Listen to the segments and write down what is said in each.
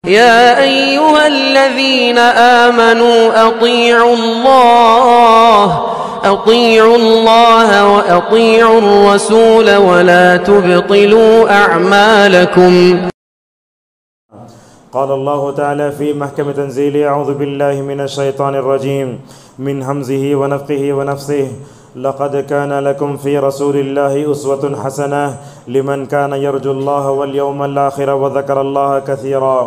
يا أيها الذين آمنوا أطيعوا الله وأطيعوا الرسول ولا تبطلوا أعمالكم. قال الله تعالى في محكم تنزيله: أعوذ بالله من الشيطان الرجيم من همزه ونفخه ونفثه. لقد كان لكم في رسول الله أسوة حسنة لمن كان يرجو الله واليوم الآخر وذكر الله كثيرا.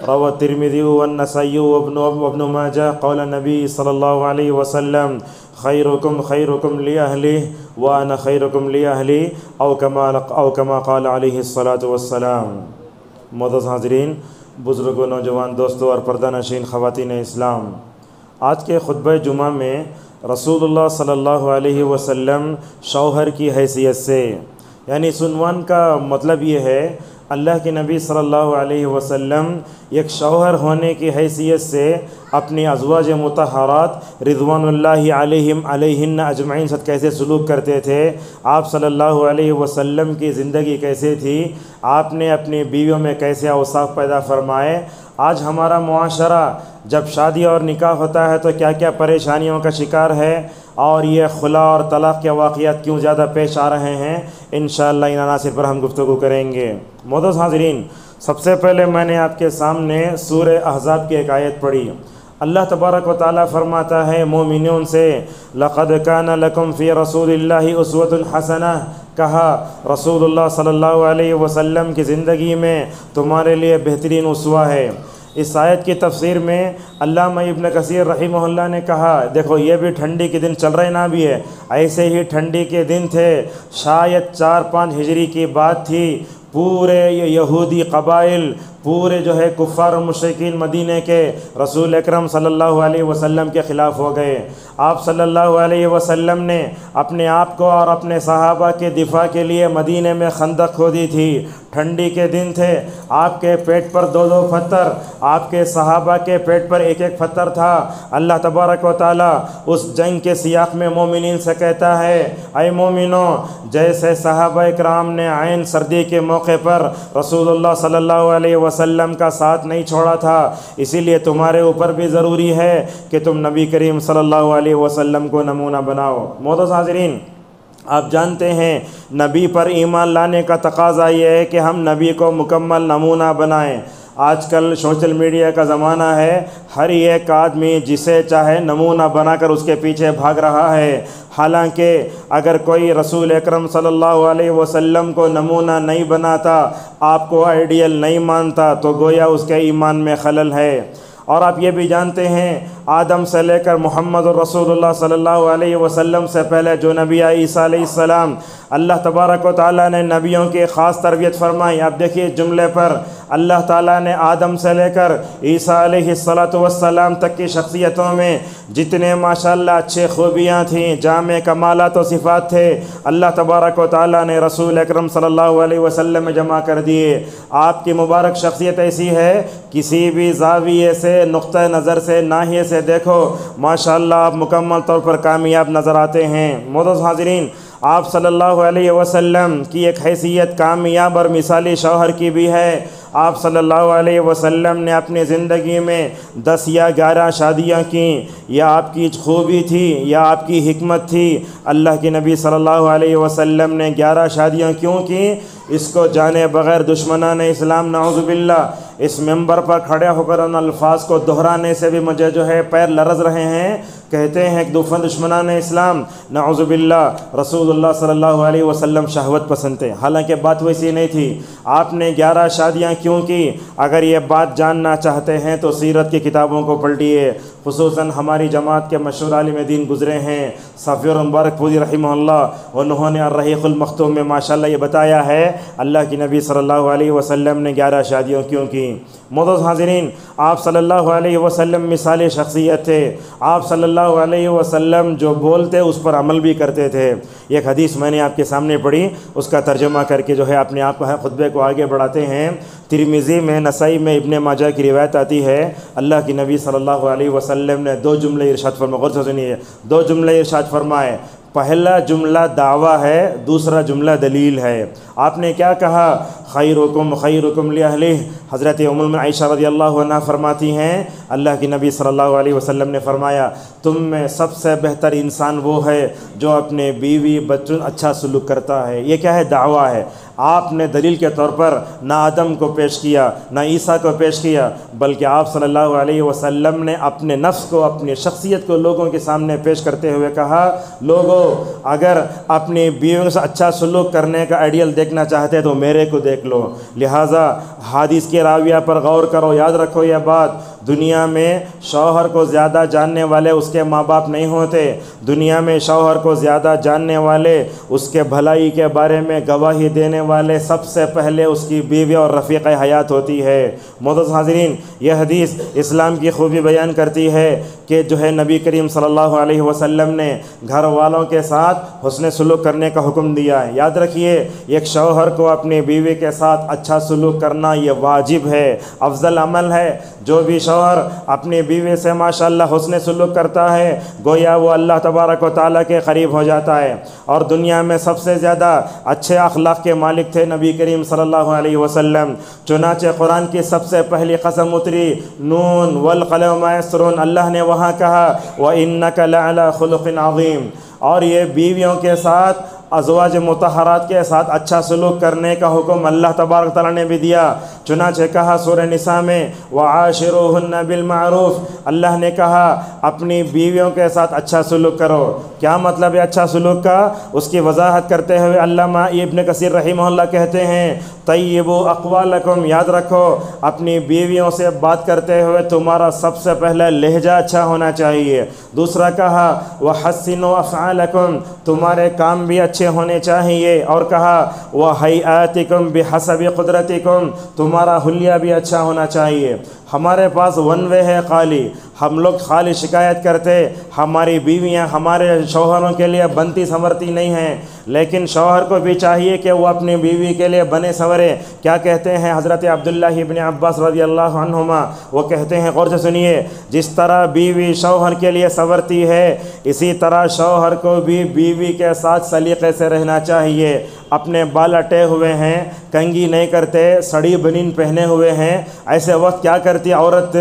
روى الترمذي والنسائي وابن ماجه قال النبي صلى الله عليه وسلم: خيركم خيركم لأهله وأنا خيركم لأهلي أو كما قال عليه الصلاة والسلام. معزز حاضرین، بزرگوں، نوجوان دوستوں اور پردہ نشین خواتین اسلام، آج کے خطبہ جمعہ میں رسول اللہ صلی اللہ علیہ وسلم شوہر کی حیثیت سے، یعنی اس عنوان کا مطلب یہ ہے اللہ کے نبی صلی اللہ علیہ وسلم ایک شوہر ہونے کی حیثیت سے اپنی ازواج مطہرات رضوان اللہ علیہن اجمعین سے کیسے سلوک کرتے تھے، آپ صلی اللہ علیہ وسلم کی زندگی کیسے تھی، آپ نے اپنی بیویوں میں کیسے اوصاف پیدا فرمائے. آج ہمارا معاشرہ جب شادی اور نکاح ہوتا ہے تو کیا کیا پریشانیوں کا شکار ہے، اور یہ خلا اور طلاق کے واقعات کیوں زیادہ پیش آ رہے ہیں، انشاءاللہ ان عناصر پر ہم گفتگو کریں گے. معزز حاضرین، سب سے پہلے میں نے آپ کے سامنے سورہ احزاب کی ایک آیت پڑھی. اللہ تبارک و تعالیٰ فرماتا ہے مومنون سے: لقد کان لکم فی رسول اللہ اسوۃ حسنہ. کہا رسول اللہ صلی اللہ علیہ وسلم کی زندگی میں تمہارے لیے بہترین اسوہ ہے. اس آیت کی تفسیر میں علامہ ابن کثیر رحمہ اللہ نے کہا، دیکھو یہ بھی ٹھنڈی کے دن چل رہے نہ بھی ہے، ایسے ہی ٹھنڈی کے دن تھے، شاید 4-5 ہجری کی بات تھی. پورے یہودی قبائل، پورے کفار و مشرکین مدینہ کے رسول اکرم صلی اللہ علیہ وسلم کے خلاف ہو گئے. آپ صلی اللہ علیہ وسلم نے اپنے آپ کو اور اپنے صحابہ کے دفاع کے لیے مدینہ میں خندق کھودی تھی. ٹھنڈی کے دن تھے، آپ کے پیٹ پر 2 پتھر، آپ کے صحابہ کے پیٹ پر 1 پتھر تھا. اللہ تبارک و تعالیٰ اس جنگ کے سیاق میں مومنین سے کہتا ہے: اے مومنوں، جیسے صحابہ اکرام نے عین سردی کے موقع پر رسول اللہ صلی اللہ علیہ وسلم کا ساتھ نہیں چھوڑا تھا، اسی لیے تمہارے اوپر بھی ضروری ہے کہ تم نبی کریم صلی اللہ علیہ وسلم کو نمونہ بناؤ. معزز حاضرین، آپ جانتے ہیں نبی پر ایمان لانے کا تقاضا یہ ہے کہ ہم نبی کو مکمل نمونہ بنائیں. آج کل سوشل میڈیا کا زمانہ ہے، ہر ایک آدمی جسے چاہے نمونہ بنا کر اس کے پیچھے بھاگ رہا ہے. حالانکہ اگر کوئی رسول اکرم صلی اللہ علیہ وسلم کو نمونہ نہیں بناتا، آپ کو آئیڈیل نہیں مانتا، تو گویا اس کے ایمان میں خلل ہے. اور آپ یہ بھی جانتے ہیں آدم سے لے کر محمد الرسول اللہ صلی اللہ علیہ وسلم سے پہلے جو نبی عیسیٰ علیہ السلام، اللہ تبارک و تعالیٰ نے نبیوں کی خاص تربیت فرمائی. آپ دیکھیے جملے پر اللہ تعالیٰ نے آدم سے لے کر عیسیٰ علیہ السلام تک کی شخصیتوں میں جتنے ماشاءاللہ اچھے خوبیاں تھیں، جامع کمالات و صفات تھے، اللہ تبارک و تعالیٰ نے رسول اکرم صلی اللہ علیہ وسلم میں جمع کر دیے. آپ کی مبارک شخصیت ایسی ہے، کسی بھی زاویے سے، نقطہ نظر سے، ناحیے سے دیکھو ماشاءاللہ آپ مکمل طور پر کامیاب نظر آتے ہیں. معزز حاضرین، آپ صلی اللہ علیہ وسلم کی ایک حیثیت کامیاب اور مثالی شوہر کی بھی ہے. آپ صلی اللہ علیہ وسلم نے اپنی زندگی میں 10 یا 11 شادیاں کیں. یا آپ کی خوبی تھی یا آپ کی حکمت تھی؟ اللہ کے نبی صلی اللہ علیہ وسلم نے 11 شادیاں کیوں کیں؟ اس کو جانے بغیر دشمنان اسلام نعوذ باللہ اس منبر پر کھڑے ہو کر ان الفاظ کو دہرانے سے بھی مجھے پیر لرز رہے ہیں. کہتے ہیں کہ دشمنان اسلام نعوذ باللہ رسول اللہ صلی اللہ علیہ وسلم شہوت پسند تھے. حالانکہ بات ویسی نہیں تھی. آپ نے 11 شادیاں کیوں کی؟ اگر یہ بات جاننا چاہتے ہیں تو سیرت کی کتابوں کو پلٹیے. خصوصاً ہماری جماعت کے مشہور عالم دین گزرے ہیں صفی مبارک پوری رحمہ اللہ، انہوں نے الرحیق المختوم میں ماشاءاللہ یہ بتایا ہے اللہ کی نبی صلی اللہ علیہ وسلم نے 11 شادیوں کیوں کی. معزز حاضرین، آپ صلی اللہ علیہ وسلم مثالی شخصیت تھے. آپ صلی اللہ علیہ وسلم جو بولتے اس پر عمل بھی کرتے تھے. ایک حدیث میں نے آپ کے سامنے پڑھی، اس کا ترجمہ کر کے اپنے آپ کو خطبے کو آگے بڑھاتے ہیں. ترمذی میں، نسائی میں، ابن ماجہ کی روایت آتی ہے، اللہ کی نبی صلی اللہ علیہ وسلم نے 2 جملے ارشاد فرمائے. غور سے سنیے، 2 جملے ارشاد فرمائے. پہلا جملہ دعویٰ ہے، دوسرا جملہ دلیل ہے۔ آپ نے کیا کہا؟ خیرکم خیرکم لأہلہ۔ حضرت ام المؤمنین عائشہ رضی اللہ عنہ فرماتی ہیں اللہ کی نبی صلی اللہ علیہ وسلم نے فرمایا تم میں سب سے بہتر انسان وہ ہے جو اپنے بیوی بچوں اچھا سلوک کرتا ہے۔ یہ کیا ہے؟ دعویٰ ہے۔ آپ نے دلیل کے طور پر نہ آدم کو پیش کیا نہ عیسیٰ کو پیش کیا، بلکہ آپ صلی اللہ علیہ وسلم نے اپنے نفس کو، اپنی شخصیت کو لوگوں کے سامنے پیش کرتے ہوئے کہا لوگو اگر اپنی بیویوں سے اچھا سلوک کرنے کا آئیڈیل دیکھنا چاہتے تو میرے کو دیکھ لو۔ لہٰذا حدیث کے راویہ پر غور کرو، یاد رکھو یہ بات، دنیا میں شوہر کو زیادہ جاننے والے اس کے ماں باپ نہیں ہوتے، دنیا میں شوہر کو زیادہ جاننے والے، اس کے بھلائی کے بارے میں گواہی دینے والے سب سے پہلے اس کی بیوی اور رفیق حیات ہوتی ہے۔ معزز حاضرین، یہ حدیث اسلام کی خوبی بیان کرتی ہے کہ جو ہے نبی کریم صلی اللہ علیہ وسلم نے گھر والوں کے ساتھ حسن سلوک کرنے کا حکم دیا ہے۔ یاد رکھیے ایک شوہر کو اپنی بیوی کے ساتھ اچھا سلوک کرنا یہ واجب ہے، افضل عمل ہے۔ جو بھی شوہر اپنی بیوی سے ماشاءاللہ حسن سلوک کرتا ہے گویا وہ اللہ تبارک و تعالیٰ کے قریب ہو جاتا ہے۔ اور دنیا میں سب سے زیادہ اچھے اخلاق کے مالک تھے نبی کریم صلی اللہ علیہ وسلم، چنانچہ قرآن کی سب سے پہلی قسم اتری نون والقلم وما یسطرون، اللہ نے وہاں کہا وَإِنَّكَ لَعَلَىٰ خُلُقٍ عَظِيمٍ، اور یہ بیویوں کے ساتھ ازواج مطہرات کے ساتھ اچھا سلوک کرنے کا حکم اللہ تبارک تعالیٰ نے بھی دیا۔ چنانچہ کہا سورہ نساء میں وَعَاشِرُوهُنَّ بِالْمَعْرُوفِ، اللہ نے کہا اپنی بیویوں کے ساتھ اچھا سلوک کرو۔ کیا مطلب ہے اچھا سلوک کا؟ اس کی وضاحت کرتے ہوئے علامہ ابن کثیر رحمہ اللہ کہتے ہیں طیبوا اقوالکم، یاد رکھو اپنی بیویوں سے بات کرتے ہوئے تمہارا سب سے پہلا لہجہ اچھا ہونا چاہیے۔ دوسرا کہا وحسنوا افعالکم، تمہارے کام بھی اچھے ہونے چاہیے، اور کہا وہیئاتکم بحسب قدرتکم، تمہارا حلیہ بھی اچھا ہونا چاہیے۔ ہمارے پاس ون وے ہے خالی، ہم لوگ خالی شکایت کرتے ہماری بیویاں ہمارے شوہروں کے لیے بنتی سنورتی نہیں ہیں، لیکن شوہر کو بھی چاہیے کہ وہ اپنی بیوی کے لیے بنے سنورے۔ کیا کہتے ہیں حضرت عبداللہ ابن عباس رضی اللہ عنہما، وہ کہتے ہیں غور سے سنیے، جس طرح بیوی شوہر کے لیے سنورتی ہے اسی طرح شوہر کو بھی بیوی کے ساتھ سلیقے سے رہنا چاہیے۔ اپنے بال اٹے ہوئے ہیں، کنگھی نہیں کرتے، سڑی بنین پہنے ہوئے ہیں، ایسے وقت کیا کرتی عورت؟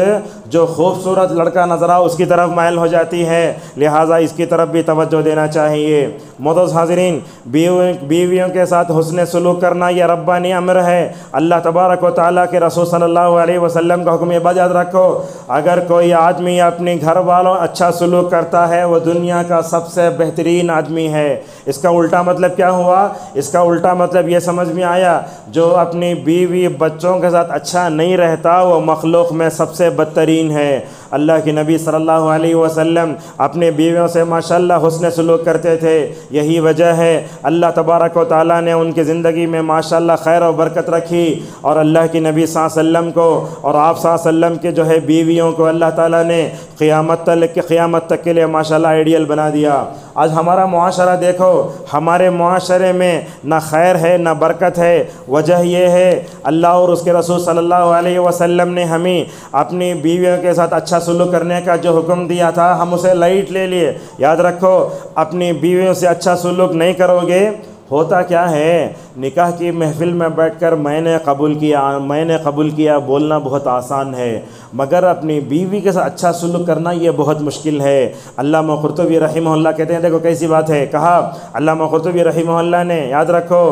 جو خوبصورت لڑکا نظر آ اس کی طرف مائل ہو جاتی ہے، لہٰذا اس کی طرف بھی توجہ دینا چاہیے۔ معزز حاضرین، بیویوں کے ساتھ حسن سلوک کرنا یہ ربانی امر ہے، اللہ تبارک و تعالیٰ کے رسول صلی اللہ علیہ وسلم کا حکم۔ یہ بات یاد رکھو، اگر کوئی آدمی اپنے گھر والوں اچھا سلوک کرتا ہے وہ دنیا کا سب سے بہترین آدمی ہے۔ اس کا الٹا مطلب کیا ہوا؟ اس کا الٹا مطلب یہ سمجھ میں آیا جو اپنی بیوی بچوں کے ساتھ اچھا نہیں رہتا وہ مخلوق میں سب سے بدترین ہے۔ اللہ کے نبی صلی اللہ علیہ وسلم اپنے بیویوں سے ماشاءاللہ حسن سلوک کرتے تھے، یہی وجہ ہے اللہ تبارک و تعالیٰ نے ان کی زندگی میں ماشاءاللہ خیر و برکت رکھی، اور اللہ کے نبی صلی اللہ علیہ وسلم کو اور آپ صلی اللہ علیہ وسلم کے جو ہے بیویوں کو اللہ تعالیٰ نے قیامت تک کے لیے ماشاءاللہ آئیڈیل بنا دیا۔ آج ہمارا معاشرہ دیکھو، ہمارے معاشرے میں نہ خیر ہے نہ برکت ہے، وجہ یہ ہے اللہ اور اس کے رسول صلی اللہ علیہ وسلم نے ہمیں اپنی بیویوں کے ساتھ اچھا سلوک کرنے کا جو حکم دیا تھا ہم اسے لائٹ لے لیے۔ یاد رکھو اپنی بیویوں سے اچھا سلوک نہیں کرو گے ہوتا کیا ہے؟ نکاح کی محفل میں بیٹھ کر میں نے قبول کیا بولنا بہت آسان ہے، مگر اپنی بیوی کے ساتھ اچھا سلوک کرنا یہ بہت مشکل ہے۔ علامہ قرطبی رحمہ اللہ کہتے ہیں دیکھو کیسی بات ہے، کہا علامہ قرطبی رحمہ اللہ نے یاد رکھو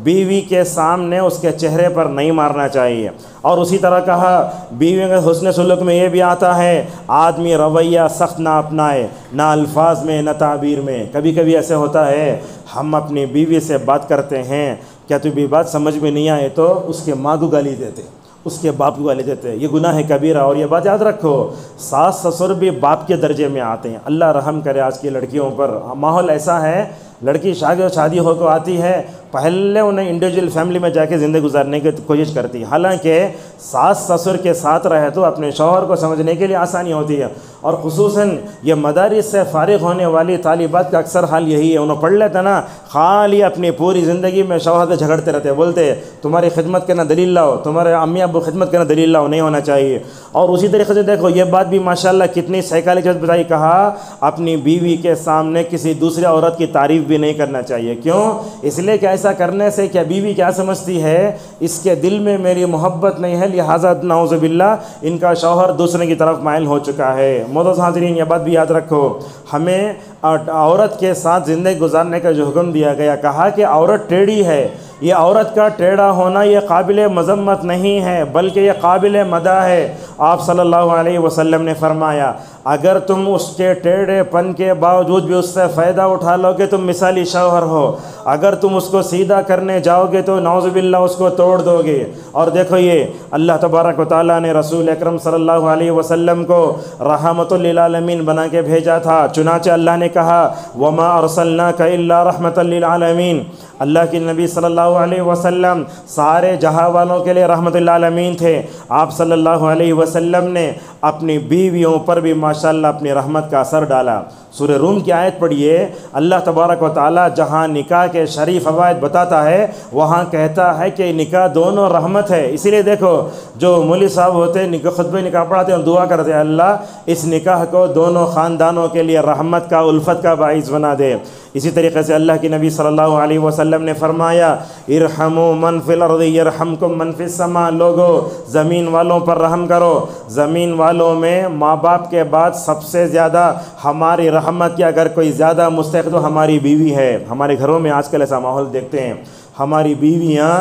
بیوی کے سامنے اس کے چہرے پر نہیں مارنا چاہیے، اور اسی طرح کہا بیوی کے حسن سلوک میں یہ بھی آتا ہے آدمی رویہ سخت نہ اپنائے، نہ الفاظ میں نہ تعبیر میں۔ کبھی کبھی ایسے ہوتا ہے ہم اپنی بیوی سے بات کرتے ہیں، کیا تمہیں بات سمجھ میں نہیں آئے تو اس کے ماں کو گالی دیتے، اس کے باپ کو گالی دیتے، یہ گناہ ہے کبیرہ۔ اور یہ بات یاد رکھو ساس سسر بھی باپ کے درجے میں آتے ہیں، اللہ رحم کرے آج کی لڑکیوں پر۔ ماحول ایسا ہے لڑکی شادی ہو کے آتی ہے پہلے انہیں انڈیویجول فیملی میں جا کے زندگی گزارنے کی کوشش کرتی ہے، حالانکہ ساس سسر کے ساتھ رہے تو اپنے شوہر کو سمجھنے کے لیے آسانی ہوتی ہے۔ اور خصوصاً یہ مدارس سے فارغ ہونے والی طالبات کا اکثر حال یہی ہے، انہوں پڑھ لیتا نا خالی اپنی پوری زندگی میں شوہر سے جھگڑتے رہتے، بولتے تمہاری خدمت کرنا دلیل لاؤ، تمہارے امی ابو خدمت کرنا دلیل لاؤ، نہیں ہونا چاہیے۔ اور اسی طریقے سے دیکھو یہ بات بھی ماشاءاللہ کتنی سائیکالوجسٹ بتائی، کہا اپنی بیوی کے سامنے کسی دوسری عورت کی تعریف بھی نہیں کرنا چاہیے۔ کیوں؟ اس لیے کہ ایسا کرنے سے کیا بیوی کیا سمجھتی ہے، اس کے دل میں میری محبت نہیں ہے، لہٰذا نعوذ باللہ ان کا شوہر دوسرے کی طرف مائل ہو چکا ہے۔ معزز حاضرین یہ بات بھی یاد رکھو، ہمیں عورت کے ساتھ زندگی گزارنے کا جو حکم دیا گیا، کہا کہ عورت ٹیڑھی ہے، یہ عورت کا ٹیڑھا ہونا یہ قابل مذمت نہیں ہے بلکہ یہ قابل مدح ہے۔ آپ صلی اللہ علیہ وسلم نے فرمایا اگر تم اس کے ٹیڑھے پن کے باوجود بھی اس سے فائدہ اٹھا لو گے تم مثالی شوہر ہو، اگر تم اس کو سیدھا کرنے جاؤ گے تو نعوذ باللہ اس کو توڑ دو گے۔ اور دیکھو یہ اللہ تبارک و تعالیٰ نے رسول اکرم صلی اللہ علیہ وسلم کو رحمۃ للعالمین بنا کے بھیجا تھا، چنانچہ اللہ نے کہا وما ارسلناک الا رحمۃ للعالمین، اللہ کے نبی صلی اللہ علیہ وسلم سارے جہاں والوں کے لیے رحمت للعالمین تھے۔ آپ صلی اللہ علیہ وسلم نے اپنی بیویوں پر بھی ماشاءاللہ اپنی رحمت کا اثر ڈالا۔ سورہ روم کی آیت پڑھیے، اللہ تبارک و تعالیٰ جہاں نکاح کے شریف فوائد بتاتا ہے وہاں کہتا ہے کہ نکاح دونوں رحمت ہے۔ اسی لیے دیکھو جو مولوی صاحب ہوتے ہیں خطبہ نکاح پڑھاتے ہیں اور دعا کرتے ہیں اللہ اس نکاح کو دونوں خاندانوں کے لیے رحمت کا الفت کا باعث بنا دے۔ اسی طریقے سے اللہ کے نبی صلی اللہ علیہ وسلم نے فرمایا ارحموا من فی الارض یرحمکم من فی السماء، لوگو زمین والوں پر رحم کرو۔ زمین والوں میں ماں باپ کے بعد سب سے زیادہ ہماری رحمت کی اگر کوئی زیادہ مستحق تو ہماری بیوی ہے۔ ہمارے گھروں میں آج کل ایسا ماحول دیکھتے ہیں، ہماری بیویاں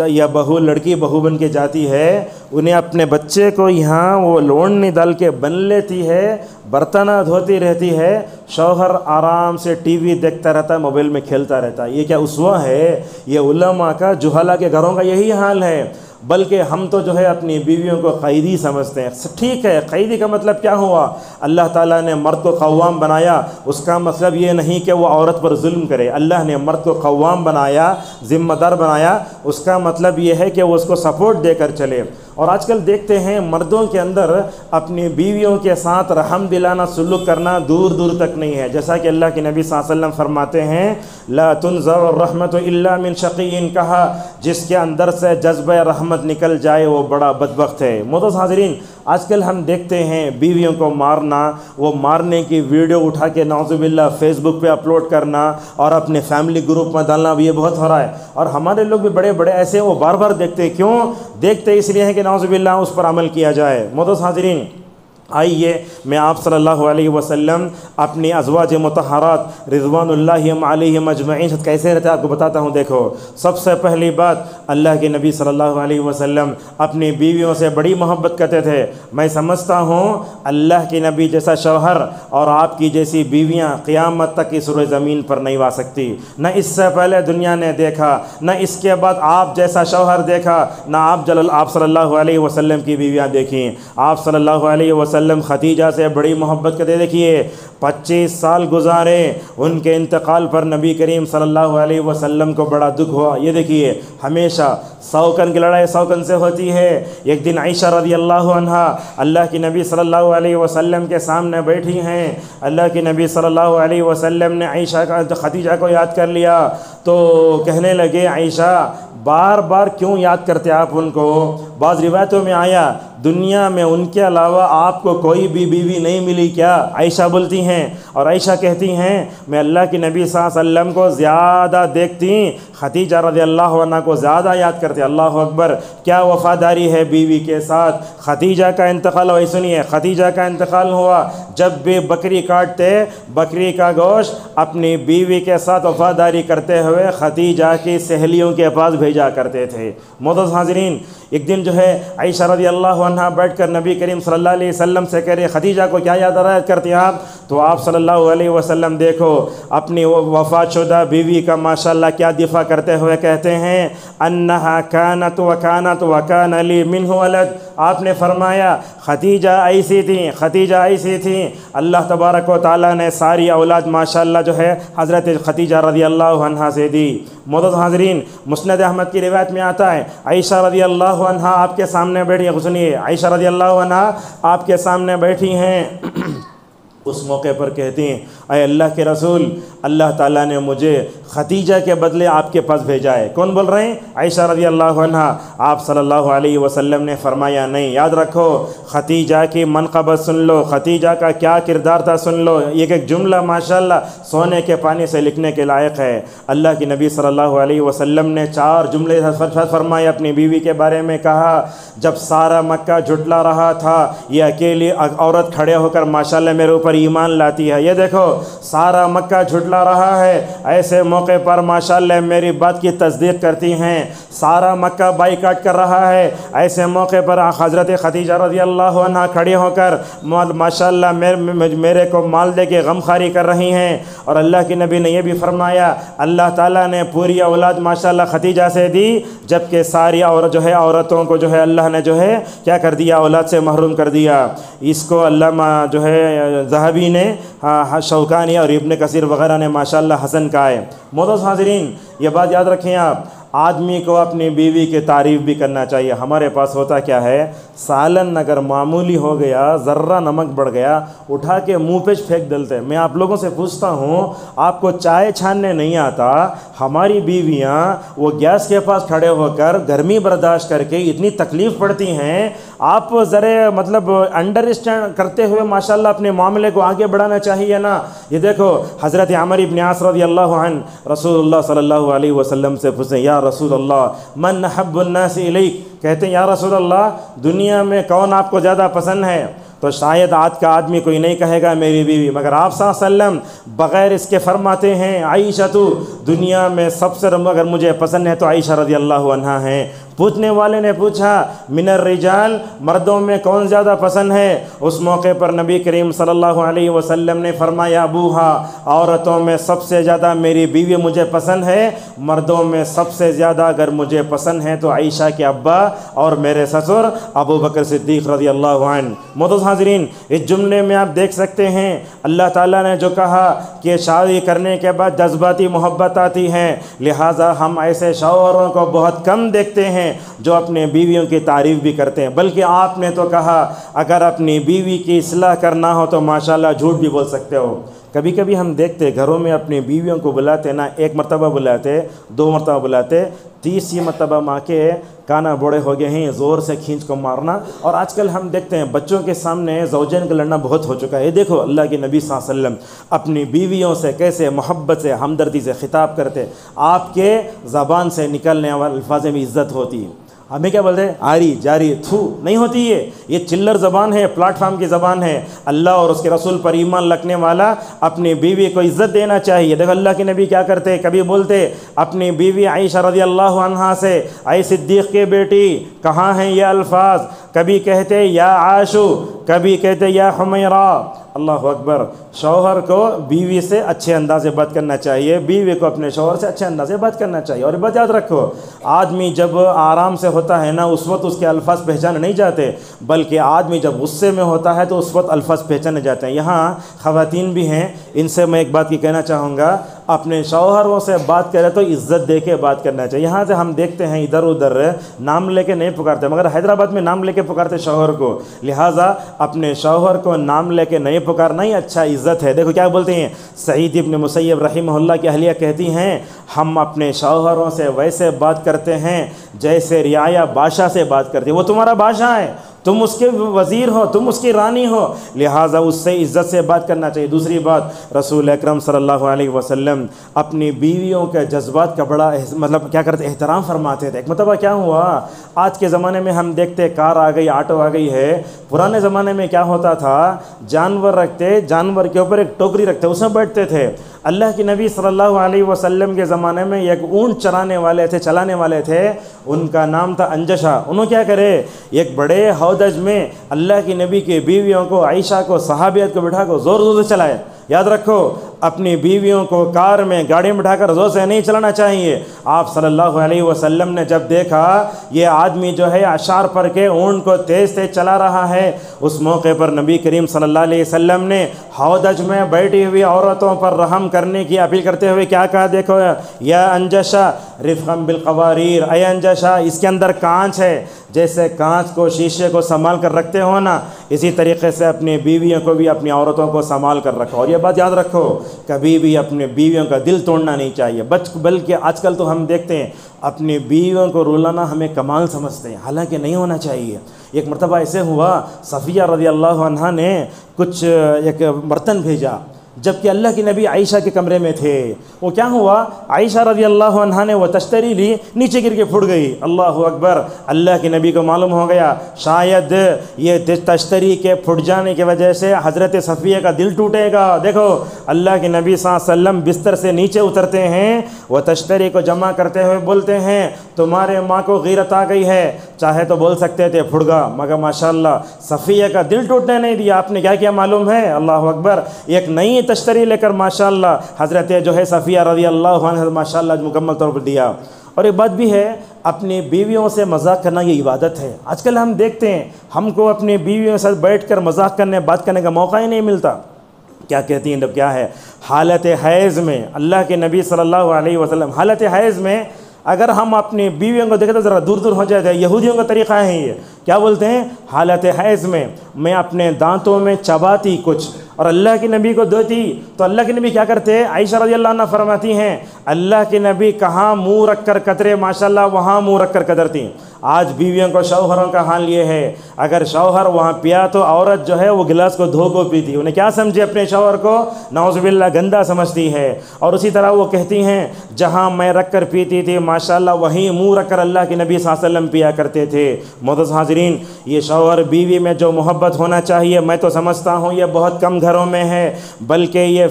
یا بہو لڑکی بہو بن کے جاتی ہے، انہیں اپنے بچے کو یہاں وہ لونڈنی ڈال کے بن لیتی ہے، برتن دھوتی رہتی ہے، شوہر آرام سے ٹی وی دیکھتا رہتا ہے، موبائل میں کھیلتا رہتا ہے۔ یہ کیا اسوہ ہے؟ یہ علماء کا جہلا کے گھروں کا یہی حال ہے۔ بلکہ ہم تو جو ہے اپنی بیویوں کو قیدی سمجھتے ہیں۔ ٹھیک ہے، قیدی کا مطلب کیا ہوا؟ اللہ تعالیٰ نے مرد کو قوام بنایا، اس کا مطلب یہ نہیں کہ وہ عورت پر ظلم کرے۔ اللہ نے مرد کو قوام بنایا، ذمہ دار بنایا، اس کا مطلب یہ ہے کہ وہ اس کو سپورٹ دے کر چلے۔ اور آج کل دیکھتے ہیں مردوں کے اندر اپنی بیویوں کے ساتھ رحم دلانا سلوک کرنا دور دور تک نہیں ہے، جیسا کہ اللہ کے نبی صلی اللہ علیہ وسلم فرماتے ہیں لا تنزع الرحمت الا من شقی، کہا جس کے اندر سے جذبہ رحمت نکل جائے وہ بڑا بدبخت ہے۔ معزز حاضرین آج کل ہم دیکھتے ہیں بیویوں کو مارنا، وہ مارنے کی ویڈیو اٹھا کے نعوذ باللہ فیس بک پہ اپلوڈ کرنا اور اپنے فیملی گروپ میں ڈالنا، یہ بہت ہو رہا ہے۔ اور ہمارے لوگ بھی بڑے بڑے ایسے وہ بار بار دیکھتے ہیں، کیوں دیکھتے؟ اس لیے ہے کہ نعوذ باللہ اس پر عمل کیا جائے۔ معزز حاضرین آئیے میں آپ صلی اللہ علیہ وسلم اپنی ازواج مطہرات رضوان اللہ علیہم اجمعین کیسے رہتے آپ کو بتاتا ہوں۔ دیکھو سب سے پہلی بات، اللہ کے نبی صلی اللہ علیہ وسلم اپنی بیویوں سے بڑی محبت کرتے تھے۔ میں سمجھتا ہوں اللہ کے نبی جیسا شوہر اور آپ کی جیسی بیویاں قیامت تک اس روئے زمین پر نہیں آ سکتی، نہ اس سے پہلے دنیا نے دیکھا، نہ اس کے بعد آپ جیسا شوہر دیکھا، نہ آپ صلی اللہ علیہ وسلم کی بیویاں دیکھیں۔ آپ صلی اللہ علیہ وسلم خدیجہ سے بڑی محبت کرتے، دیکھیے 25 سال گزارے، ان کے انتقال پر نبی کریم صلی اللہ علیہ وسلم کو بڑا دکھ ہوا۔ یہ دیکھیے ہمیشہ سوکن کی لڑائی سوکن سے ہوتی ہے۔ ایک دن عائشہ رضی اللہ عنہا اللہ کی نبی صلی اللہ علیہ وسلم کے سامنے بیٹھی ہیں، اللہ کی نبی صلی اللہ علیہ وسلم نے خدیجہ کو یاد کر لیا تو کہنے لگے عائشہ بار بار کیوں یاد کرتے آپ ان کو؟ بعض روایتوں میں آیا دنیا میں ان کے علاوہ آپ کو کوئی بھی بیوی نہیں ملی کیا؟ عائشہ بولتی ہیں، اور عائشہ کہتی ہیں میں اللہ کے نبی صلی اللہ علیہ وسلم کو زیادہ دیکھتی، خدیجہ رضی اللہ عنہ کو زیادہ یاد کرتے۔ اللہ اکبر، کیا وفاداری ہے بیوی کے ساتھ۔ خدیجہ کا انتقال ہوا، سنیے خدیجہ کا انتقال ہوا، جب بھی بکری کاٹتے بکری کا گوشت اپنی بیوی کے ساتھ وفاداری کرتے ہوئے خدیجہ کی سہیلیوں کے پاس بھیجا کرتے تھے۔ معزز حاضرین ایک دن جو ہے عائشہ رضی اللہ عنہ بیٹھ کر نبی کریم صلی اللہ علیہ وسلم سے کہہ رہے خدیجہ کو کیا یاد کرتے ہیں آپ؟ تو آپ صلی اللہ علیہ وسلم دیکھو اپنی وفات شدہ بیوی کا ماشاءاللہ کیا دفاع کرتے ہوئے کہتے ہیں انہا کانت وکانت وکان لی منہ ولد۔ آپ نے فرمایا خدیجہ ایسی تھیں، خدیجہ ایسی تھیں، اللہ تبارک و تعالیٰ نے ساری اولاد ماشاءاللہ جو ہے حضرت خدیجہ رضی اللہ عنہ سے دی۔ معزز حاضرین، مسند احمد کی روایت میں آتا ہے عائشہ رضی اللہ عنہا آپ کے سامنے بیٹھی ہیں. سنیے، عائشہ رضی اللہ عنہا آپ کے سامنے بیٹھی ہیں. اس موقع پر کہتی ہیں اے اللہ کے رسول، اللہ تعالیٰ نے مجھے ختیجہ کے بدلے آپ کے پاس بھیجا ہے. کون بول رہے ہیں؟ عائشہ رضی اللہ عنہا. آپ صلی اللہ علیہ وسلم نے فرمایا نہیں، یاد رکھو ختیجہ کی منقبت سن لو، ختیجہ کا کیا کردار تھا سن لو. ایک جملہ ماشاءاللہ سونے کے پانی سے لکھنے کے لائق ہے. اللہ کی نبی صلی اللہ علیہ وسلم نے 4 جملے فرمائے اپنی بیوی کے بارے میں. کہا جب سارا مکہ جھٹلا رہا تھا، یہ اکیلی عورت کھڑے ہو کر ماشاءاللہ میرے اوپر ایمان لاتی ہے. یہ دیکھو سارا مکہ جھٹلا رہا ہے، ایسے موقع پر ماشاءاللہ میری بات کی تصدیق کرتی ہیں. سارا مکہ بائیکاٹ کر رہا ہے، ایسے موقع پر حضرت ختیجہ رضی اللہ عنہ کھڑی ہو کر ماشاءاللہ میرے کو مال دے کے غمخواری کر رہی ہیں. اور اللہ کی نبی نے یہ بھی فرمایا اللہ تعالیٰ نے پوری اولاد ماشاءاللہ ختیجہ سے دی، جبکہ ساری عورتوں کو اللہ نے کیا کر دیا، اولاد سے محروم کر دیا. اس کو علامہ ذہبی نے، شوکانی اور ابن کثیر وغیرہ نے ماشاءاللہ حسن کہا ہے. معزز حاضرین، یہ بات یاد رکھیں آپ، آدمی کو اپنی بیوی کی تعریف بھی کرنا چاہیے. ہمارے پاس ہوتا کیا ہے، سالن اگر معمولی ہو گیا، ذرہ نمک بڑھ گیا، اٹھا کے منہ پہ پھینک ڈلتے. میں آپ لوگوں سے پوچھتا ہوں، آپ کو چائے چھاننے نہیں آتا؟ ہماری بیویاں وہ گیس کے پاس کھڑے ہو کر گرمی برداشت کر کے اتنی تکلیف پڑتی ہیں. آپ ذرا مطلب انڈرسٹینڈ کرتے ہوئے ماشاءاللہ اپنے معاملے کو آگے بڑھانا چاہیے نا. یہ دیکھو حضرت عمر بن عاص رضی اللہ عنہ رسول اللہ صلی اللہ علیہ وسلم سے پوچھیں یا رسول اللہ من احب الناس الیک، کہتے ہیں یا رسول اللہ دنیا میں کون آپ کو زیادہ پسند ہے؟ تو شاید آج کا آدمی کوئی نہیں کہے گا میری بیوی، مگر آپ صلی اللہ علیہ وسلم بغیر اس کے فرماتے ہیں عائشہ تو دنیا میں سب سے اگر مجھے پسند ہے تو عائشہ رضی اللہ عنہا ہیں. پوچھنے والے نے پوچھا من الرجال، مردوں میں کون زیادہ پسند ہے؟ اس موقع پر نبی کریم صلی اللہ علیہ وسلم نے فرمایا ابوہا، عورتوں میں سب سے زیادہ میری بیوی مجھے پسند ہے، مردوں میں سب سے زیادہ اگر مجھے پسند ہے تو عائشہ کے ابا اور میرے سسر ابو بکر صدیق رضی اللہ عنہ. معزز حاضرین، اس جملے میں آپ دیکھ سکتے ہیں اللہ تعالیٰ نے جو کہا کہ شادی کرنے کے بعد جذباتی محبت آتی ہے، لہٰذا ہم ایسے شوہروں کو بہت کم دیکھتے ہیں جو اپنے بیویوں کی تعریف بھی کرتے ہیں. بلکہ آپ نے تو کہا اگر اپنی بیوی کی اصلاح کرنا ہو تو ماشاءاللہ جھوٹ بھی بول سکتے ہو. کبھی کبھی ہم دیکھتے گھروں میں اپنی بیویوں کو بلاتے نا، 1 مرتبہ بلاتے، 2 مرتبہ بلاتے، 30 مرتبہ ماں کے کانا بوڑے ہو گئے ہیں، زور سے کھینچ کو مارنا. اور آج کل ہم دیکھتے ہیں بچوں کے سامنے زوجین کا لڑنا بہت ہو چکا ہے. دیکھو اللہ کے نبی صلی اللہ علیہ وسلم اپنی بیویوں سے کیسے محبت سے ہمدردی سے خطاب کرتے. آپ کے زبان سے نکلنے والے الفاظ میں عزت ہوتی ہے. ہمیں کیا بولتے ہیں آری جاری تھو نہیں ہوتی. یہ چلر زبان ہے، پلیٹ فارم کی زبان ہے. اللہ اور اس کے رسول پر ایمان رکھنے والا اپنی بیوی کو عزت دینا چاہیے. دیکھو اللہ کے نبی کیا کرتے، کبھی بولتے اپنی بیوی عائشہ رضی اللہ عنہا سے اے صدیق کے بیٹی، کہاں ہیں یہ الفاظ؟ کبھی کہتے یا عاشو، کبھی کہتے یا حمیرہ. اللہ اکبر. شوہر کو بیوی سے اچھے انداز سے بات کرنا چاہیے، بیوی کو اپنے شوہر سے اچھے انداز سے بات کرنا چاہیے. اور بات یاد رکھو، آدمی جب آرام سے ہوتا ہے نا اس وقت اس کے الفاظ پہچانے نہیں جاتے، بلکہ آدمی جب غصے میں ہوتا ہے تو اس وقت الفاظ پہچانے جاتے ہیں. یہاں خواتین بھی ہیں، ان سے میں ایک بات کی کہنا چاہوں گا، اپنے شوہروں سے بات کرے تو عزت دے کے بات کرنا چاہیے. یہاں سے ہم دیکھتے ہیں ادھر ادھر نام لے کے نہیں پکارتے، مگر حیدرآباد میں نام لے کے پکارتے شوہر کو. لہٰذا اپنے شوہر کو نام لے کے نہیں پکارنا ہی اچھا عزت ہے. دیکھو کیا بولتے ہیں سعید ابن مسیب رحمہ اللہ کی اہلیہ کہتی ہیں ہم اپنے شوہروں سے ویسے بات کرتے ہیں جیسے رعایا بادشاہ سے بات کرتے. وہ تمہارا بادشاہ ہے، تم اس کے وزیر ہو، تم اس کی رانی ہو، لہٰذا اس سے عزت سے بات کرنا چاہیے. دوسری بات، رسول اکرم صلی اللہ علیہ وسلم اپنی بیویوں کے جذبات کا بڑا مطلب کیا کرتے، احترام فرماتے تھے. ایک مرتبہ کیا ہوا، آج کے زمانے میں ہم دیکھتے کار آ گئی، آٹو آ گئی ہے. پرانے زمانے میں کیا ہوتا تھا، جانور رکھتے، جانور کے اوپر ایک ٹوکری رکھتے، اس میں بیٹھتے تھے. اللہ کی نبی صلی اللہ علیہ وسلم کے زمانے میں ایک اونٹ چلانے والے تھے، ان کا نام تھا انجشا. انہوں کیا کرے، ایک بڑے ہودج میں اللہ کی نبی کے بیویوں کو، عائشہ کو، صحابیت کو بٹھا کو زور زور سے چلائے. یاد رکھو اپنی بیویوں کو کار میں گاڑی میں بٹھا کر زور سے نہیں چلانا چاہیے۔ آپ صلی اللہ علیہ وسلم نے جب دیکھا یہ آدمی جو ہے اشعار پر کے اونٹ کو تیز تیز چلا رہا ہے، اس موقع پر نبی کریم صلی اللہ علیہ وسلم نے ہودج میں بیٹھی ہوئی عورتوں پر رحم کرنے کی اپیل کرتے ہوئے کیا کہا؟ دیکھو یا انجشا رفقم بالقواریر، اے انجشا اس کے اندر کانچ ہے، جیسے کانچ کو شیشے کو سنبھال کر رکھتے ہو نا، اسی طریقے سے اپنی بیویوں کو بھی اپنی عورتوں کو سنبھال کر رکھو۔ اور یہ بات یاد رکھو، کبھی بھی اپنے بیویوں کا دل توڑنا نہیں چاہیے، بلکہ آج کل تو ہم دیکھتے ہیں اپنی بیویوں کو رلانا ہمیں کمال سمجھتے ہیں، حالانکہ نہیں ہونا چاہیے۔ ایک مرتبہ ایسے ہوا، صفیہ رضی اللہ عنہا نے کچھ ایک برتن بھیجا، جبکہ اللہ کی نبی عائشہ کے کمرے میں تھے۔ وہ کیا ہوا؟ عائشہ رضی اللہ عنہا نے وہ تشتری لی، نیچے گر کے پھٹ گئی۔ اللہ اکبر! اللہ کے نبی کو معلوم ہو گیا شاید یہ تشتری کے پھٹ جانے کی وجہ سے حضرت صفیہ کا دل ٹوٹے گا۔ دیکھو اللہ کے نبی صلی اللہ علیہ وسلم بستر سے نیچے اترتے ہیں، وہ تشتری کو جمع کرتے ہوئے بولتے ہیں تمہارے ماں کو غیرت آ گئی ہے، چاہے تو بول سکتے تھے پھٹ گا، مگر ماشاءاللہ صفیہ کا دل ٹوٹنے نہیں دیا۔ آپ نے کیا کیا معلوم ہے؟ اللہ اکبر! ایک نئی تشتری لے کر ماشاءاللہ حضرت جو ہے صفیہ رضی اللہ عنہ ماشاءاللہ مکمل طور پر دیا۔ اور ایک بات بھی ہے، اپنی بیویوں سے مذاق کرنا یہ عبادت ہے۔ آج کل ہم دیکھتے ہیں ہم کو اپنی بیویوں سے بیٹھ کر مذاق کرنے بات کرنے کا موقع ہی نہیں ملتا۔ کیا کہتی ہیں جب کیا ہے؟ حالت حیض میں اللہ کے نبی صلی اللہ علیہ وسلم حالت حیض میں اگر ہم اپنی بیویوں کو دیکھیں تو ذرا دور دور ہو جاتے ہیں، یہودیوں کا طریقہ ہے یہ۔ کیا بولتے ہیں؟ حالت حیض میں اپنے دانتوں میں چباتی کچھ اور اللہ کے نبی کو دیتی، تو اللہ کے نبی کیا کرتے؟ عائشہ رضی اللہ عنہ فرماتی ہیں اللہ کے نبی کہاں منہ رکھ کر قطرے ماشاءاللہ وہاں منہ رکھ کر قطرتی۔ آج بیویوں کو شوہروں کا حال یہ ہے، اگر شوہر وہاں پیا تو عورت جو ہے وہ گلاس کو دھو کو پیتی، انہیں کیا سمجھے؟ اپنے شوہر کو نعوذ باللہ گندا سمجھتی ہے۔ اور اسی طرح وہ کہتی ہیں جہاں میں رکھ کر پیتی تھی ماشاءاللہ وہیں منہ رکھ کر اللہ کے نبی صلی اللہ علیہ وسلم پیا کرتے تھے۔ معزز حاضرین، یہ شوہر بیوی میں جو محبت ہونا چاہیے میں تو سمجھتا ہوں یہ بہت کم گھروں میں ہے، بلکہ یہ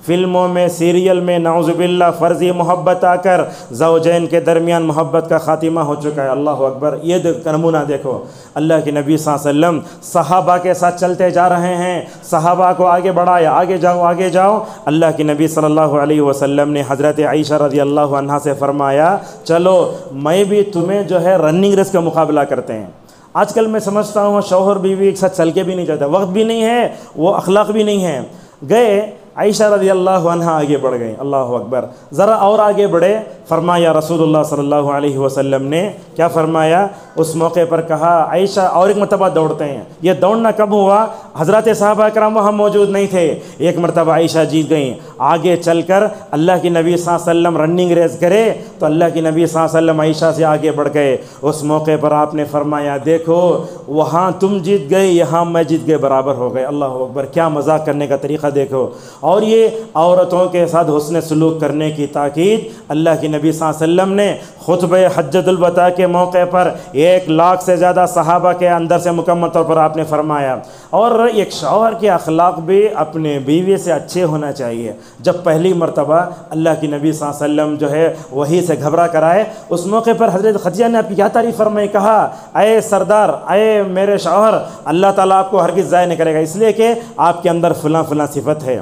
فلموں میں سیریل میں نعوذ باللہ فرضی محبت آ کر زوجین کے درمیان محبت کا خاتمہ ہو چکا ہے۔ اللہ اکبر! یہ نمونہ دیکھو، اللہ کے نبی صلی اللہ علیہ وسلم صحابہ کے ساتھ چلتے جا رہے ہیں، صحابہ کو آگے بڑھایا، آگے جاؤ آگے جاؤ۔ اللہ کے نبی صلی اللہ علیہ وسلم نے حضرت عائشہ رضی اللہ عنہا سے فرمایا چلو میں بھی تمہیں جو ہے رننگ ریس کا مقابلہ کرتے ہیں۔ آج کل میں سمجھتا ہوں شوہر بیوی ایک ساتھ چل کے بھی نہیں جاتا، وقت بھی نہیں ہے، وہ اخلاق بھی نہیں ہے۔ گئے عائشہ رضی اللہ عنہا آگے بڑھ گئیں، اللہ اکبر! ذرا اور آگے بڑھے، فرمایا رسول اللہ صلی اللہ علیہ وسلم نے کیا فرمایا؟ اس موقع پر کہا عائشہ اور ایک مرتبہ دوڑتے ہیں۔ یہ دوڑنا کب ہوا؟ حضرات صحابہ کرام وہاں موجود نہیں تھے۔ ایک مرتبہ عائشہ جیت گئیں، آگے چل کر اللہ کی نبی صلی اللہ علیہ وسلم رننگ ریس کرے تو اللہ کی نبی صلی اللہ علیہ وسلم عائشہ سے آگے بڑھ گئے۔ اس موقع پر آپ نے فرمایا دیکھو وہاں تم جیت گئے، یہاں میں جیت گئے، برابر ہو گئے۔ اللہ اکبر! کیا مذاق کرنے کا طریقہ دیکھو۔ اور یہ عورتوں کے ساتھ حسن سلوک کرنے کی تاکید اللہ کی نبی صلی اللہ علیہ وسلم نے خطبہ حجۃ الوداع کے موقع پر 1,00,000 سے زیادہ صحابہ کے اندر سے مکمل طور پر آپ نے فرمایا۔ اور ایک شوہر کے اخلاق بھی اپنے بیوی سے اچھے ہونا چاہیے۔ جب پہلی مرتبہ اللہ کی نبی صلی اللہ علیہ وسلم جو ہے وہی سے گھبرا کر آئے، اس موقع پر حضرت خدیجہ نے آپ کی کیا تعریف فرمائی؟ کہا اے سردار، اے میرے شوہر، اللہ تعالیٰ آپ کو ہرگز ضائع نہیں کرے گا، اس لیے کہ آپ کے اندر فلاں فلاں صفت ہے۔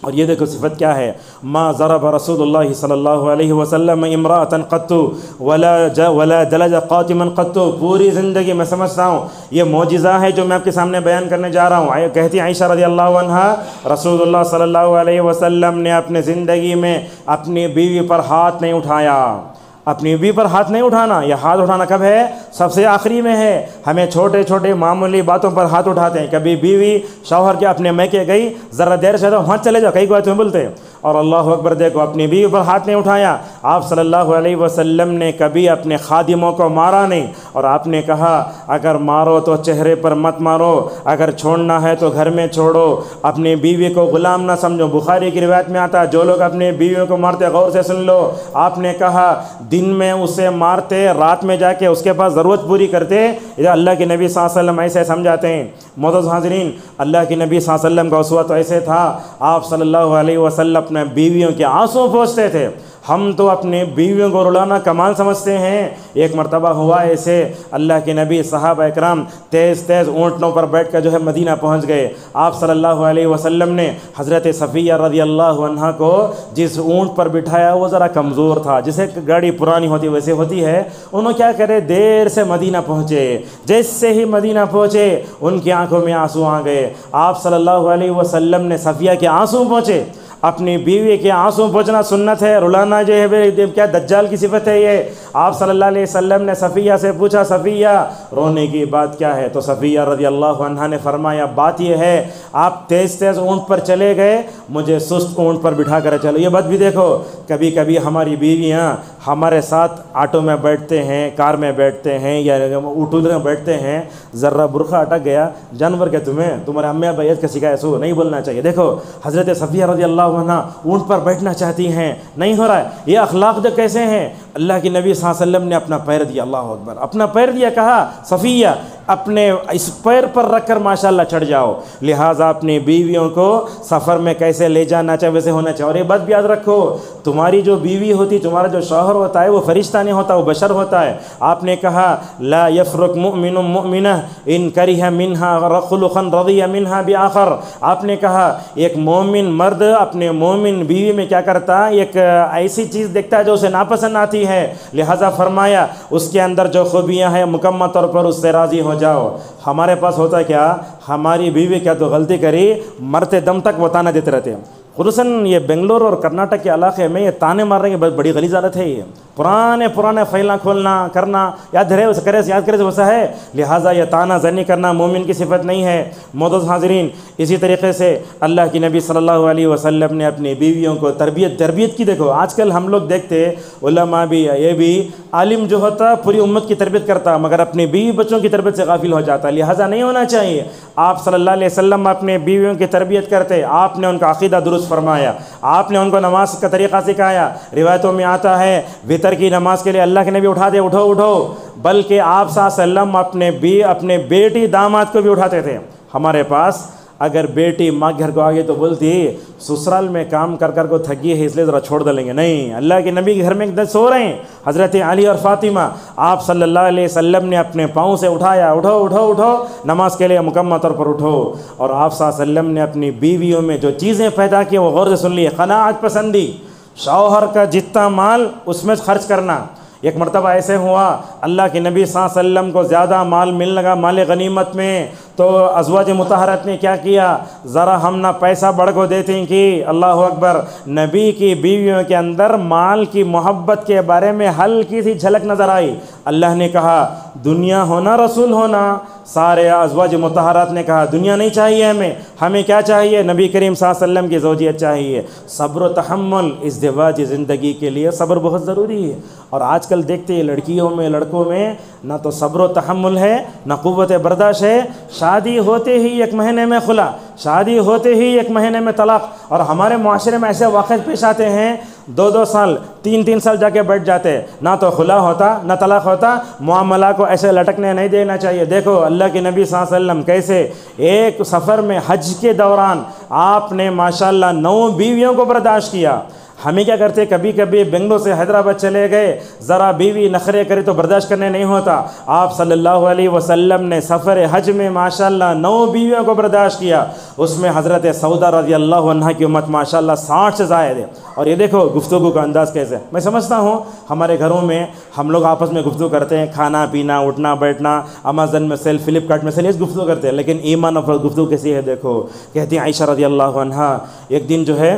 اور یہ دیکھو صفت کیا ہے؟ ما ضرب رسول اللہ صلی اللہ علیہ وسلم امراۃ قط ولا جلد قاتما قط۔ پوری زندگی میں سمجھتا ہوں یہ معجزہ ہے جو میں آپ کے سامنے بیان کرنے جا رہا ہوں۔ کہتی عائشہ رضی اللہ عنہا رسول اللہ صلی اللہ علیہ وسلم نے اپنے زندگی میں اپنی بیوی پر ہاتھ نہیں اٹھایا۔ اپنی بیوی پر ہاتھ نہیں اٹھانا، یہ ہاتھ اٹھانا کب ہے؟ سب سے آخری میں ہے۔ ہمیں چھوٹے چھوٹے معمولی باتوں پر ہاتھ اٹھاتے ہیں۔ کبھی بیوی شوہر کے اپنے میکے گئی، ذرا دیر سے تو ہاتھ چلے جاؤ، کئی کو تمہیں بولتے ہیں۔ اور اللہ اکبر دیکھو اپنی بیوی پر ہاتھ نہیں اٹھایا۔ آپ صلی اللہ علیہ وسلم نے کبھی اپنے خادموں کو مارا نہیں، اور آپ نے کہا اگر مارو تو چہرے پر مت مارو، اگر چھوڑنا ہے تو گھر میں چھوڑو، اپنی بیوی کو غلام نہ سمجھو۔ بخاری کی روایت میں آتا ہے جو لوگ اپنی بیویوں کو مارتے غور سے سن لو۔ آپ نے کہا دن میں اسے مارتے، رات میں جا کے اس کے پاس ضرورت پوری کرتے۔ اللہ کے نبی صلی اللہ علیہ وسلم ایسے سمجھاتے ہیں۔ معزز حاضرین، اللہ کے نبی صلی اللہ علیہ وسلم کا اسوہ تو ایسے تھا، آپ صلی اللہ علیہ وسلم اپنے بیویوں کے آنسو پوچھتے تھے۔ ہم تو اپنے بیویوں کو رلانا کمال سمجھتے ہیں۔ ایک مرتبہ ہوا ایسے، اللہ کے نبی صحابہ اکرام تیز تیز اونٹنوں پر بیٹھ کر جو ہے مدینہ پہنچ گئے۔ آپ صلی اللہ علیہ وسلم نے حضرت صفیہ رضی اللہ عنہ کو جس اونٹ پر بٹھایا وہ ذرا کمزور تھا، جسے گاڑی پرانی ہوتی ویسے ہوتی ہے، انہوں کیا کرے دیر سے مدینہ پہنچے۔ جیسے ہی مدینہ پہنچے ان کی آنکھوں میں آنسو آ گئے۔ آپ صلی اللہ علیہ وسلم نے صفیہ کے آنسو پہنچے۔ اپنی بیوی کے آنسو پہنچنا سنت ہے، رلانا جو ہے کیا دجال کی صفت ہے یہ؟ آپ صلی اللہ علیہ وسلم نے صفیہ سے پوچھا صفیہ رونے کی بات کیا ہے؟ تو صفیہ رضی اللہ عنہا نے فرمایا بات یہ ہے آپ تیز تیز اونٹ پر چلے گئے، مجھے سست اونٹ پر بٹھا کر چلو۔ یہ بات بھی دیکھو، کبھی کبھی ہماری بیویاں ہمارے ساتھ آٹو میں بیٹھتے ہیں، کار میں بیٹھتے ہیں یا اٹھو میں بیٹھتے ہیں، ذرا برقع اٹک گیا، جانور کے تمہارے امی ابا کا سکھایا سو نہیں بولنا چاہیے۔ دیکھو حضرت صفیہ رضی اللہ عنہ اونٹ پر بیٹھنا چاہتی ہیں، نہیں ہو رہا ہے۔ یہ اخلاق جو کیسے ہیں؟ اللہ کے نبی صلی اللہ علیہ وسلم نے اپنا پیر دیا، اللہ اکبر، اپنا پیر دیا، کہا صفیہ اپنے اس پیر پر رکھ کر ماشاءاللہ چڑھ جاؤ۔ لہٰذا اپنی بیویوں کو سفر میں کیسے لے جانا چاہیے ویسے ہونا چاہیے۔ اور یہ بات بھی یاد رکھو، تمہاری جو بیوی ہوتی، تمہارا جو شوہر ہوتا ہے وہ فرشتہ نہیں ہوتا، وہ بشر ہوتا ہے۔ آپ نے کہا لا یفرق مؤمن مؤمنہ ان کرہ منہا خلقا رضی منہا بآخر۔ آپ نے کہا ایک مومن مرد اپنے مومن بیوی میں کیا کرتا ہے؟ ایک ایسی چیز دیکھتا ہے جو اسے ناپسند آتی ہے، لہٰذا فرمایا اس کے اندر جو خوبیاں ہیں مکمل طور پر اس سے راضی ہو جاؤ۔ ہمارے پاس ہوتا کیا، ہماری بیوی کیا تو غلطی کری مرتے دم تک بتانا دیتے رہتے ہیں۔ خصوصاً یہ بنگلور اور کرناٹک کے علاقے میں یہ تانے مارنے کی بڑی غلیظ عادت ہے۔ یہ پرانے فائلیں کھولنا کرنا یاد رہے اسے کرے یاد کرے ویسا ہے، لہٰذا یہ تانہ زنی کرنا مومن کی صفت نہیں ہے۔ معزز حاضرین، اسی طریقے سے اللہ کی نبی صلی اللہ علیہ وسلم نے اپنی بیویوں کو تربیت کی۔ دیکھو آج کل ہم لوگ دیکھتے علماء بھی، یہ بھی عالم جو ہوتا پوری امت کی تربیت کرتا مگر اپنی بیوی بچوں کی تربیت سے غافل ہو جاتا، لہٰذا نہیں ہونا چاہیے۔ آپ صلی اللہ علیہ وسلم اپنے بیویوں کی تربیت کرتے، آپ نے ان کا عقیدہ درست فرمایا، آپ نے ان کو نماز کا طریقہ سکھایا۔ روایتوں میں آتا ہے وطر کی نماز کے لیے اللہ کے نبی اٹھا دے اٹھو، بلکہ آپ صلی اللہ علیہ وسلم اپنے بیٹی داماد کو بھی اٹھاتے تھے۔ ہمارے پاس اگر بیٹی ماں گھر کو آگے تو بولتی سسرال میں کام کر کو تھکی ہے اس لیے ذرا چھوڑ دیں گے، نہیں، اللہ کے نبی کے گھر میں ایک دن سو رہے ہیں حضرت علی اور فاطمہ، آپ صلی اللہ علیہ وسلم نے اپنے پاؤں سے اٹھایا، اٹھو نماز کے لیے مکمل طور پر اٹھو۔ اور آپ صلی اللہ علیہ وسلم نے اپنی بیویوں میں جو چیزیں پیدا کی وہ غور سے سن لی۔ قناعت پسندی، شوہر کا جتنا مال اس میں خرچ کرنا۔ ایک مرتبہ ایسے ہوا اللہ کے نبی صلی اللہ علیہ وسلم کو زیادہ مال ملنے لگا مال غنیمت میں، تو ازواج مطہرات نے کیا کیا، ذرا ہم نہ پیسہ بڑھ کو دیتے ہیں کہ اللہ اکبر، نبی کی بیویوں کے اندر مال کی محبت کے بارے میں ہلکی سی جھلک نظر آئی۔ اللہ نے کہا دنیا ہونا رسول ہونا، سارے ازواج مطہرات نے کہا دنیا نہیں چاہیے ہمیں کیا چاہیے؟ نبی کریم صلی اللہ علیہ وسلم کی زوجیت چاہیے۔ صبر و تحمل ازدواج زندگی کے لیے صبر بہت ضروری ہے۔ اور آج کل دیکھتے ہیں لڑکیوں میں لڑکوں میں نہ تو صبر و تحمل ہے نہ قوت برداشت ہے، شادی ہوتے ہی 1 مہینے میں خلا، شادی ہوتے ہی 1 مہینے میں طلاق۔ اور ہمارے معاشرے میں ایسے واقعات پیش آتے ہیں 2 سال 3 سال جا کے بیٹھ جاتے، نہ تو خلا ہوتا نہ طلاق ہوتا۔ معاملہ کو ایسے لٹکنے نہیں دینا چاہیے۔ دیکھو اللہ کے نبی صلی اللہ علیہ وسلم کیسے ایک سفر میں حج کے دوران آپ نے ماشاءاللہ 9 بیویوں کو برداشت کیا۔ ہمیں کیا کرتے، کبھی کبھی بنگلور سے حیدرآباد چلے گئے، ذرا بیوی نخرے کرے تو برداشت کرنے نہیں ہوتا۔ آپ صلی اللہ علیہ وسلم نے سفر حج میں ماشاءاللہ 9 بیویوں کو برداشت کیا، اس میں حضرت سودا رضی اللہ عنہ کی امت ماشاءاللہ 60 سے زائد ہے۔ اور یہ دیکھو گفتگو کا انداز کیسے، میں سمجھتا ہوں ہمارے گھروں میں ہم لوگ آپس میں گفتگو کرتے ہیں، کھانا پینا اٹھنا بیٹھنا، امیزن میں سیل فلپکارٹ میں سیل، یہ گفتگو کرتے ہیں، لیکن ایمان اور گفتگو کیسی ہے دیکھو۔ کہتی ہیں عائشہ رضی اللہ عنہا ایک دن جو ہے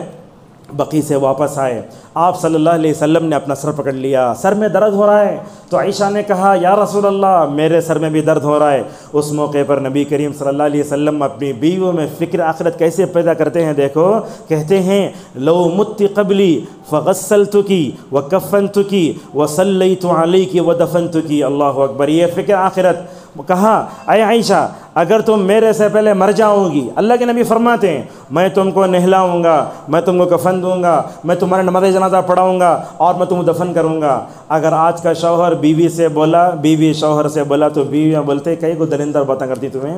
بقی سے واپس آئے، آپ صلی اللہ علیہ وسلم نے اپنا سر پکڑ لیا، سر میں درد ہو رہا ہے، تو عائشہ نے کہا یا رسول اللہ میرے سر میں بھی درد ہو رہا ہے۔ اس موقع پر نبی کریم صلی اللہ علیہ وسلم اپنی بیویوں میں فکر آخرت کیسے پیدا کرتے ہیں دیکھو، کہتے ہیں لو مت قبلی فغسلتکی وکفنتکی وصلیت علیکی ودفنتکی، اللہ اکبر، یہ فکر آخرت۔ کہا اے عائشہ اگر تم میرے سے پہلے مر جاؤ گی، اللہ کے نبی فرماتے ہیں میں تم کو نہلاؤں گا، میں تم کو کفن دوں گا، میں تمہارے نماز جنازہ پڑھاؤں گا اور میں تم کو دفن کروں گا۔ اگر آج کا شوہر بیوی سے بولا، بیوی شوہر سے بولا، تو بیویاں بولتے کئی کو دلندر باتیں کرتی تمہیں،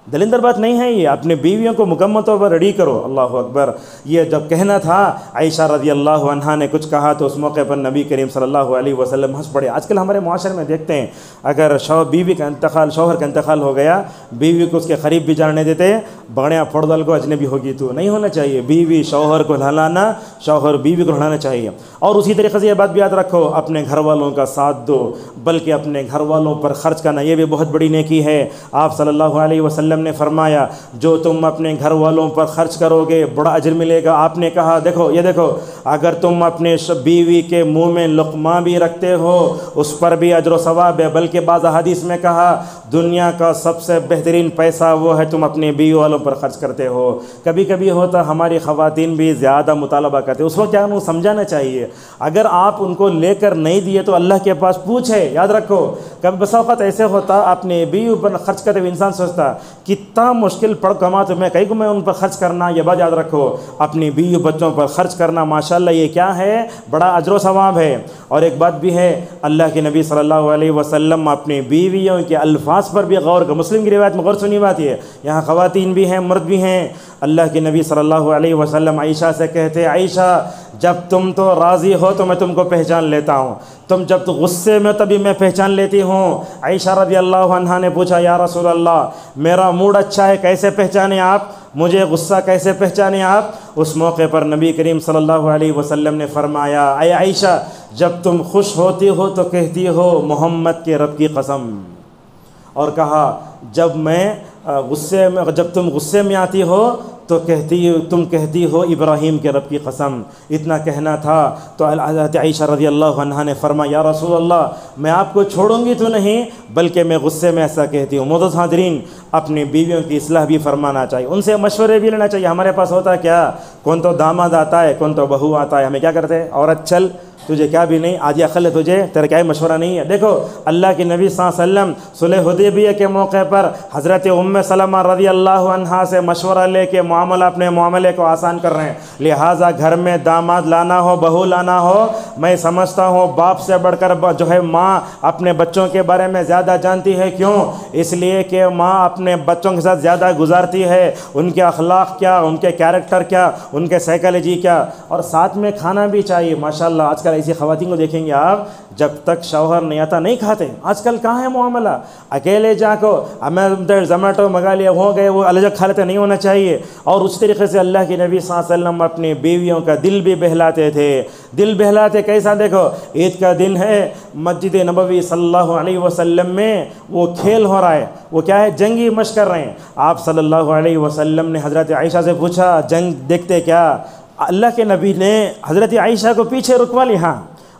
دلندر بات نہیں ہے یہ، اپنے بیویوں کو مکمل طور پر ریڈی کرو۔ اللہ اکبر۔ یہ جب کہنا تھا عائشہ رضی اللہ عنہا نے کچھ کہا تو اس موقع پر نبی کریم صلی اللہ علیہ وسلم ہنس پڑے۔ آج کل ہمارے معاشرے میں دیکھتے ہیں اگر شوہر کا انتقال ہو گیا، بیوی کو اس کے قریب بھی جانے دیتے، بغڑیاں پھوڑ ڈال کو اجنبی ہوگی تو نہیں ہونا چاہیے۔ بیوی شوہر کو نہلانا، شوہر بیوی کو نہلانا چاہیے۔ اور اسی طریقے سے یہ بات بھی یاد رکھو، اپنے گھر والوں کا ساتھ دو، بلکہ اپنے گھر والوں پر خرچ کرنا یہ بھی بہت بڑی نیکی ہے۔ آپ صلی اللہ علیہ وسلم نے فرمایا جو تم اپنے گھر والوں پر خرچ کرو گے بڑا اجر ملے گا۔ آپ نے کہا دیکھو اگر تم اپنے بیوی کے منہ میں لقمہ بھی رکھتے ہو اس پر بھی اجر و ثواب ہے، بلکہ بعض احادیث میں کہا دنیا کا سب سے بہترین پیسہ وہ ہے تم اپنے بیوی والوں پر خرچ کرتے ہو۔ کبھی کبھی ہوتا ہماری خواتین بھی زیادہ مطالبہ کرتے، اس وقت کیا انہوں سمجھانا چاہیے، اگر آپ ان کو لے کر نہیں دیے تو اللہ کے پاس پوچھے۔ یاد رکھو کبھی بسا اوقات ایسے ہوتا اپنے بیوی پر خرچ کرتے ہوئے انسان سوچتا کتنا مشکل پڑ کما تو میں کہیں کو میں ان پر خرچ کرنا۔ یہ بات یاد رکھو، اپنی بیوی بچوں پر خرچ کرنا ماشاءاللہ یہ کیا ہے، بڑا اجر و ثواب ہے۔ اور ایک بات بھی ہے، اللہ کے نبی صلی اللہ علیہ وسلم اپنی بیویوں کے الفاظ پر بھی غور کر، مسلم کی روایت میں غور سنی بات ہے، یہاں خواتین بھی ہیں مرد بھی ہیں۔ اللہ کے نبی صلی اللہ علیہ وسلم عائشہ سے کہتے عائشہ جب تم تو راضی ہو تو میں تم کو پہچان لیتا ہوں، تم جب تو غصے میں تبھی میں پہچان لیتی ہوں۔ عائشہ رضی اللہ عنہا نے پوچھا یا رسول اللہ میرا موڈ اچھا ہے کیسے پہچانے آپ، مجھے غصہ کیسے پہچانے آپ؟ اس موقع پر نبی کریم صلی اللہ علیہ وسلم نے فرمایا اے عائشہ جب تم خوش ہوتی ہو تو کہتی ہو محمد کے رب کی قسم، اور کہا جب تم غصے میں آتی ہو تو تم کہتی ہو ابراہیم کے رب کی قسم۔ اتنا کہنا تھا تو حضرت عائشہ رضی اللہ عنہا نے فرمایا یا رسول اللہ میں آپ کو چھوڑوں گی تو نہیں، بلکہ میں غصے میں ایسا کہتی ہوں۔ معزز حاضرین، اپنی بیویوں کی اصلاح بھی فرمانا چاہیے، ان سے مشورے بھی لینا چاہیے۔ ہمارے پاس ہوتا ہے کیا، کون تو داماد آتا ہے کون تو بہو آتا ہے، ہمیں کیا کرتے ہیں عورت چل تجھے کیا بھی نہیں، آج عقل ہے تجھے، تیرا کیا مشورہ نہیں ہے۔ دیکھو اللہ کے نبی صلی اللہ علیہ وسلم صلح حدیبیہ کے موقع پر حضرت ام سلمہ رضی اللہ عنہا سے مشورہ لے کے اپنے معاملے کو آسان کر رہے ہیں۔ لہٰذا گھر میں داماد لانا ہو بہو لانا ہو، میں سمجھتا ہوں باپ سے بڑھ کر ماں اپنے بچوں کے بارے میں زیادہ جانتی ہے۔ کیوں؟ اس لیے کہ ماں اپنے بچوں کے ساتھ زیادہ گزارتی ہے، ان کے اخلاق کیا، ان کے کیریکٹر کیا، ان کے سائیکالوجی کیا، اور ساتھ میں کھانا بھی چاہیے۔ ماشاءاللہ آج کل ایسی خواتین کو دیکھیں گے آپ جب تک شوہر نہیں آتا نہیں کھاتے۔ آج کل کہاں ہے معاملہ، اکیلے جا کو ہمیں زومیٹو منگا لیا ہو گئے وہ الگ کھا لیتے، نہیں ہونا چاہیے۔ اور اس طریقے سے اللہ کے نبی صلی اللہ علیہ وسلم اپنی بیویوں کا دل بھی بہلاتے تھے۔ دل بہلاتے کیسا، دیکھو عید کا دن ہے، مسجد نبوی صلی اللہ علیہ وسلم میں وہ کھیل ہو رہا ہے، وہ کیا ہے جنگی مشق کر رہے ہیں۔ آپ صلی اللہ علیہ وسلم نے حضرت عائشہ سے پوچھا جنگ دیکھتے کیا؟ اللہ کے نبی نے حضرت عائشہ کو پیچھے رکوا لی، ہاں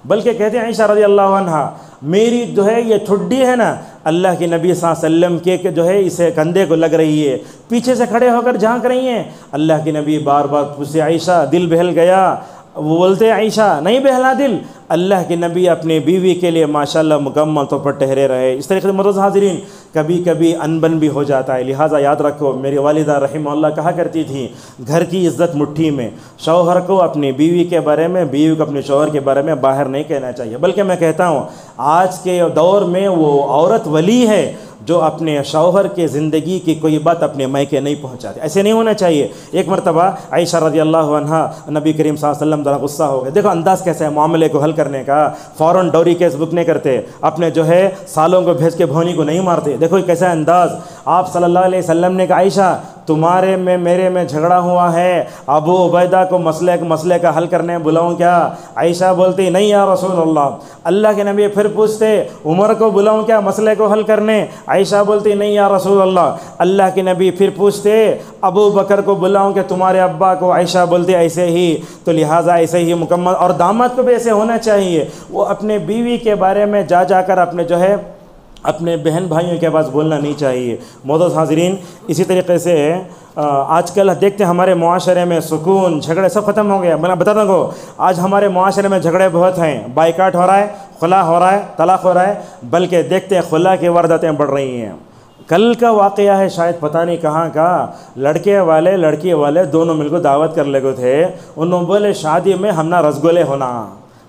بلکہ کہتے ہیں عائشہ رضی اللہ عنہا میری یہ ٹھڈی ہے نا اللہ کے نبی صلی اللہ علیہ وسلم کے اسے کندھے کو لگ رہی ہے، پیچھے سے کھڑے ہو کر جھانک رہی ہیں۔ اللہ کے نبی بار بار پوچھتے عائشہ دل بہل گیا؟ وہ بولتے عائشہ نہیں بہلا دل۔ اللہ کے نبی اپنے بیوی کے لیے ماشاءاللہ مکمل طور پر ٹھہرے رہے۔ اس طریقے سے معزز حاضرین کبھی کبھی انبن بھی ہو جاتا ہے، لہٰذا یاد رکھو میری والدہ رحمہ اللہ کہا کرتی تھی گھر کی عزت مٹھی میں، شوہر کو اپنی بیوی کے بارے میں، بیوی کو اپنے شوہر کے بارے میں باہر نہیں کہنا چاہیے، بلکہ میں کہتا ہوں آج کے دور میں وہ عورت ولی ہے جو اپنے شوہر کے زندگی کی کوئی بات اپنے میکے نہیں پہنچاتے، ایسے نہیں ہونا چاہیے۔ ایک مرتبہ عائشہ رضی اللہ عنہا نبی کریم صلی اللہ علیہ وسلم ذرا غصہ ہو گئے، دیکھو انداز کیسا ہے معاملے کو حل کرنے کا، فوراً ڈوری کیس بک نہیں کرتے، اپنے سالوں کو بھیج کے بھونی کو نہیں مارتے، دیکھو کیسا انداز۔ آپ صلی اللہ علیہ وسلم نے کہا عائشہ تمہارے میں میرے میں جھگڑا ہوا ہے، ابو عبیدہ کو مسئلے کا حل کرنے بلاؤں کیا؟ عائشہ بولتی نہیں یا رسول اللہ۔ اللہ کے نبی پھر پوچھتے عمر کو بلاؤں کیا مسئلے کو حل کرنے؟ عائشہ بولتی نہیں یا رسول اللہ۔ اللہ کے نبی پھر پوچھتے ابو بکر کو بلاؤں کہ تمہارے ابا کو؟ عائشہ بولتی ایسے ہی۔ تو لہٰذا ایسے ہی مکمل، اور داماد کو بھی ایسے ہونا چاہیے، وہ اپنے بیوی کے بارے میں جا کر اپنے بہن بھائیوں کے پاس بولنا نہیں چاہیے۔ معزز حاضرین اسی طریقے سے آج کل دیکھتے ہیں ہمارے معاشرے میں سکون، جھگڑے سب ختم ہو گیا۔ میں بتا دوں آج ہمارے معاشرے میں جھگڑے بہت ہیں، بائیکاٹ ہو رہا ہے، خلا ہو رہا ہے، طلاق ہو رہا ہے، بلکہ دیکھتے ہیں خلا کی وارداتیں بڑھ رہی ہیں۔ کل کا واقعہ ہے شاید پتہ نہیں کہاں کا، لڑکے والے لڑکی والے دونوں مل کو دعوت کر لے گئے تھے، انہوں بولے شادی میں ہم نہ رسگلے ہونا،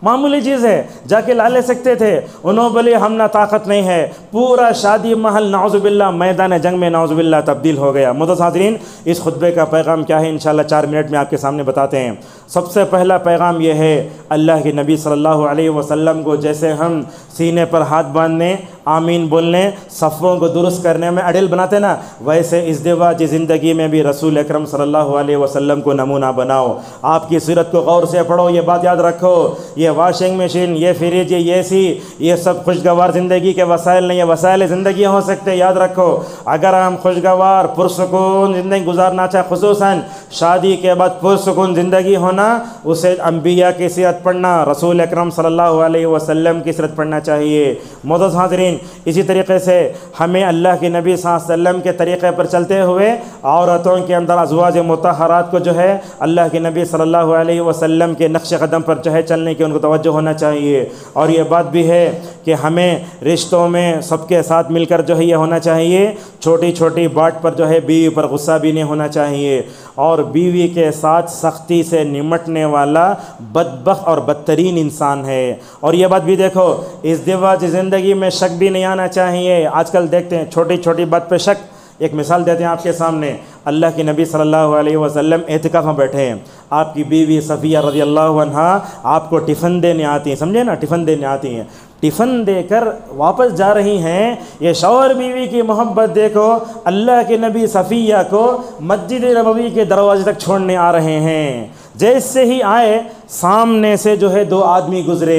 معمولی چیز ہے، جا کے لا لے سکتے تھے، انہوں بولے ہم نہ طاقت نہیں ہے، پورا شادی محل نعوذ باللہ میدان جنگ میں نعوذ باللہ تبدیل ہو گیا۔ معزز حاضرین، اس خطبے کا پیغام کیا ہے انشاءاللہ 4 منٹ میں آپ کے سامنے بتاتے ہیں۔ سب سے پہلا پیغام یہ ہے، اللہ کے نبی صلی اللہ علیہ وسلم کو جیسے ہم سینے پر ہاتھ باندھنے، آمین بولنے، صفوں کو درست کرنے میں اڈل بناتے نا، ویسے ازدواجی زندگی میں بھی رسول اکرم صلی اللہ علیہ وسلم کو نمونہ بناؤ۔ آپ کی سیرت کو غور سے پڑھو، یہ بات یاد رکھو، یہ واشنگ مشین، یہ فریج، یہ اے سی، یہ سب خوشگوار زندگی کے وسائل نہیں، یہ وسائل زندگی ہو سکتے، یاد رکھو۔ اگر ہم خوشگوار پرسکون زندگی گزارنا چاہے، خصوصاً شادی کے بعد پرسکون زندگی ہونا، اسے انبیاء کی سیرت پڑھنا، رسول اکرم صلی اللہ علیہ وسلم کی سیرت پڑھنا چاہیے۔ معزز حاضرین، اسی طریقے سے ہمیں اللہ کے نبی صلی اللہ علیہ وسلم کے طریقے پر چلتے ہوئے عورتوں کے اندر ازواج مطہرات کو جو ہے اللہ کے نبی صلی اللہ علیہ وسلم کے نقش قدم پر جو ہے چلنے کی ان کو توجہ ہونا چاہیے۔ اور یہ بات بھی ہے کہ ہمیں رشتوں میں سب کے ساتھ مل کر جو ہے یہ ہونا چاہیے، چھوٹی چھوٹی بات پر جو ہے بیوی پر غصہ بھی نہیں ہونا چاہیے، اور بیوی کے ساتھ سختی سے نمٹنے والا بدبخت اور بدترین انسان ہے۔ اور یہ بات بھی دیکھو، ازدواج زندگی میں شک بھی نہیں آنا چاہیے۔ آج کل دیکھتے ہیں چھوٹی چھوٹی بات پہ شک۔ ایک مثال دیتے ہیں آپ کے سامنے، اللہ کے نبی صلی اللہ علیہ وسلم اعتکاف میں بیٹھے ہیں، آپ کی بیوی صفیہ رضی اللہ عنہا آپ کو ٹفن دینے آتی ہیں، سمجھے نا، ٹفن دینے آتی ہیں، ٹفن دے کر واپس جا رہی ہیں۔ یہ شوہر بیوی کی محبت دیکھو، اللہ کے نبی صفیہ کو مسجد نبوی کے دروازے تک چھوڑنے آ رہے ہیں۔ جیسے ہی آئے، سامنے سے جو ہے 2 آدمی گزرے،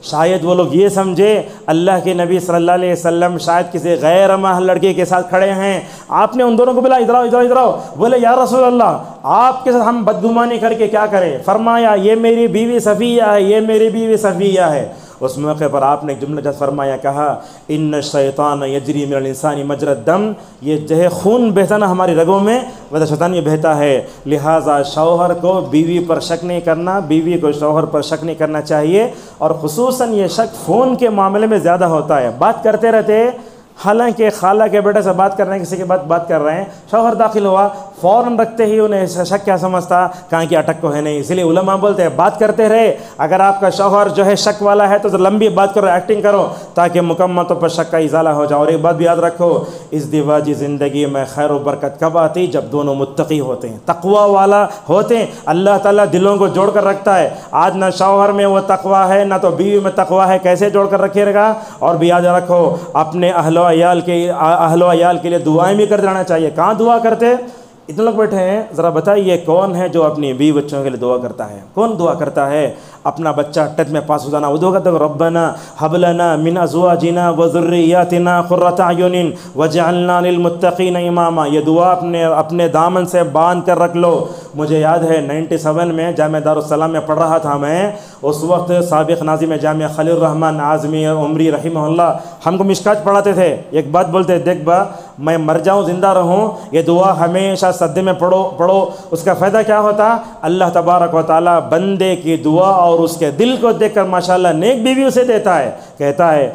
شاید وہ لوگ یہ سمجھے اللہ کے نبی صلی اللہ علیہ وسلم شاید کسی غیر محرم لڑکے کے ساتھ کھڑے ہیں۔ آپ نے ان دونوں کو بلا، ادھر آؤ ادھر ادھر آؤ، بولے یا رسول اللہ آپ کے ساتھ ہم بدگمانی کر کے کیا کریں؟ فرمایا یہ میری بیوی صفیہ ہے، یہ میری بیوی صفیہ ہے۔ اس موقع پر آپ نے ایک جملہ جس فرمایا، کہا ان الشیطان یجری من الانسان مجری الدم، یہ جو ہے خون بہتا نا ہماری رگوں میں، ویسے شیطان یہ بہتا ہے۔ لہٰذا شوہر کو بیوی پر شک نہیں کرنا، بیوی کو شوہر پر شک نہیں کرنا چاہیے، اور خصوصاً یہ شک فون کے معاملے میں زیادہ ہوتا ہے۔ بات کرتے رہتے، حالانکہ خالہ کے بیٹے سے بات کر رہے ہیں، کسی کے بات کر رہے ہیں، شوہر داخل ہوا، فوراً رکھتے ہی انہیں شک کیا سمجھتا، کہاں کی اٹک کو ہے نہیں۔ اسی لیے علماء بولتے ہیں بات کرتے رہے، اگر آپ کا شوہر جو ہے شک والا ہے تو لمبی بات کرو، ایکٹنگ کرو، تاکہ مکمل طور پر شک کا ازالہ ہو جائے۔ اور ایک بات بھی یاد رکھو، ازدواجی زندگی میں خیر و برکت کب آتی؟ جب دونوں متقی ہوتے ہیں، تقوی والا ہوتے ہیں، اللہ تعالیٰ دلوں کو جوڑ کر رکھتا ہے۔ آج نہ شوہر میں وہ تقوی ہے، نہ تو بیوی میں تقوی ہے، کیسے جوڑ کر رکھے گا؟ اور بھی یاد رکھو، اپنے اہل و عیال کے لیے دعائیں بھی کرتے رہنا چاہیے۔ کہاں دعا کرتے؟ اتنے لوگ بیٹھے ہیں، ذرا بتائیے کون ہے جو اپنی بیوی بچوں کے لیے دعا کرتا ہے؟ کون دعا کرتا ہے؟ اپنا بچہ ٹیٹ میں پاس ہو جانا، وہ دعا کرتا ہے ربنا ہب لنا من ازواجنا وذریاتنا قرۃ اعین وجعلنا للمتقین اماما۔ یہ دعا اپنے دامن سے باندھ کر رکھ لو۔ مجھے یاد ہے 97 میں جامعہ دارالسلام میں پڑھ رہا تھا میں، اس وقت سابق ناظم جامعہ خلیل الرحمن اعظمی عمری رحمہ اللہ ہم کو مشکات پڑھاتے تھے۔ ایک بات بولتے، دیکھ با میں مر جاؤں زندہ رہوں، یہ دعا ہمیشہ سجدے میں پڑھو۔ اس کا فائدہ کیا ہوتا؟ اللہ تبارک و تعالیٰ بندے کی دعا اور اس کے دل کو دیکھ کر ماشاءاللہ نیک بیوی اسے دیتا ہے۔ کہتا ہے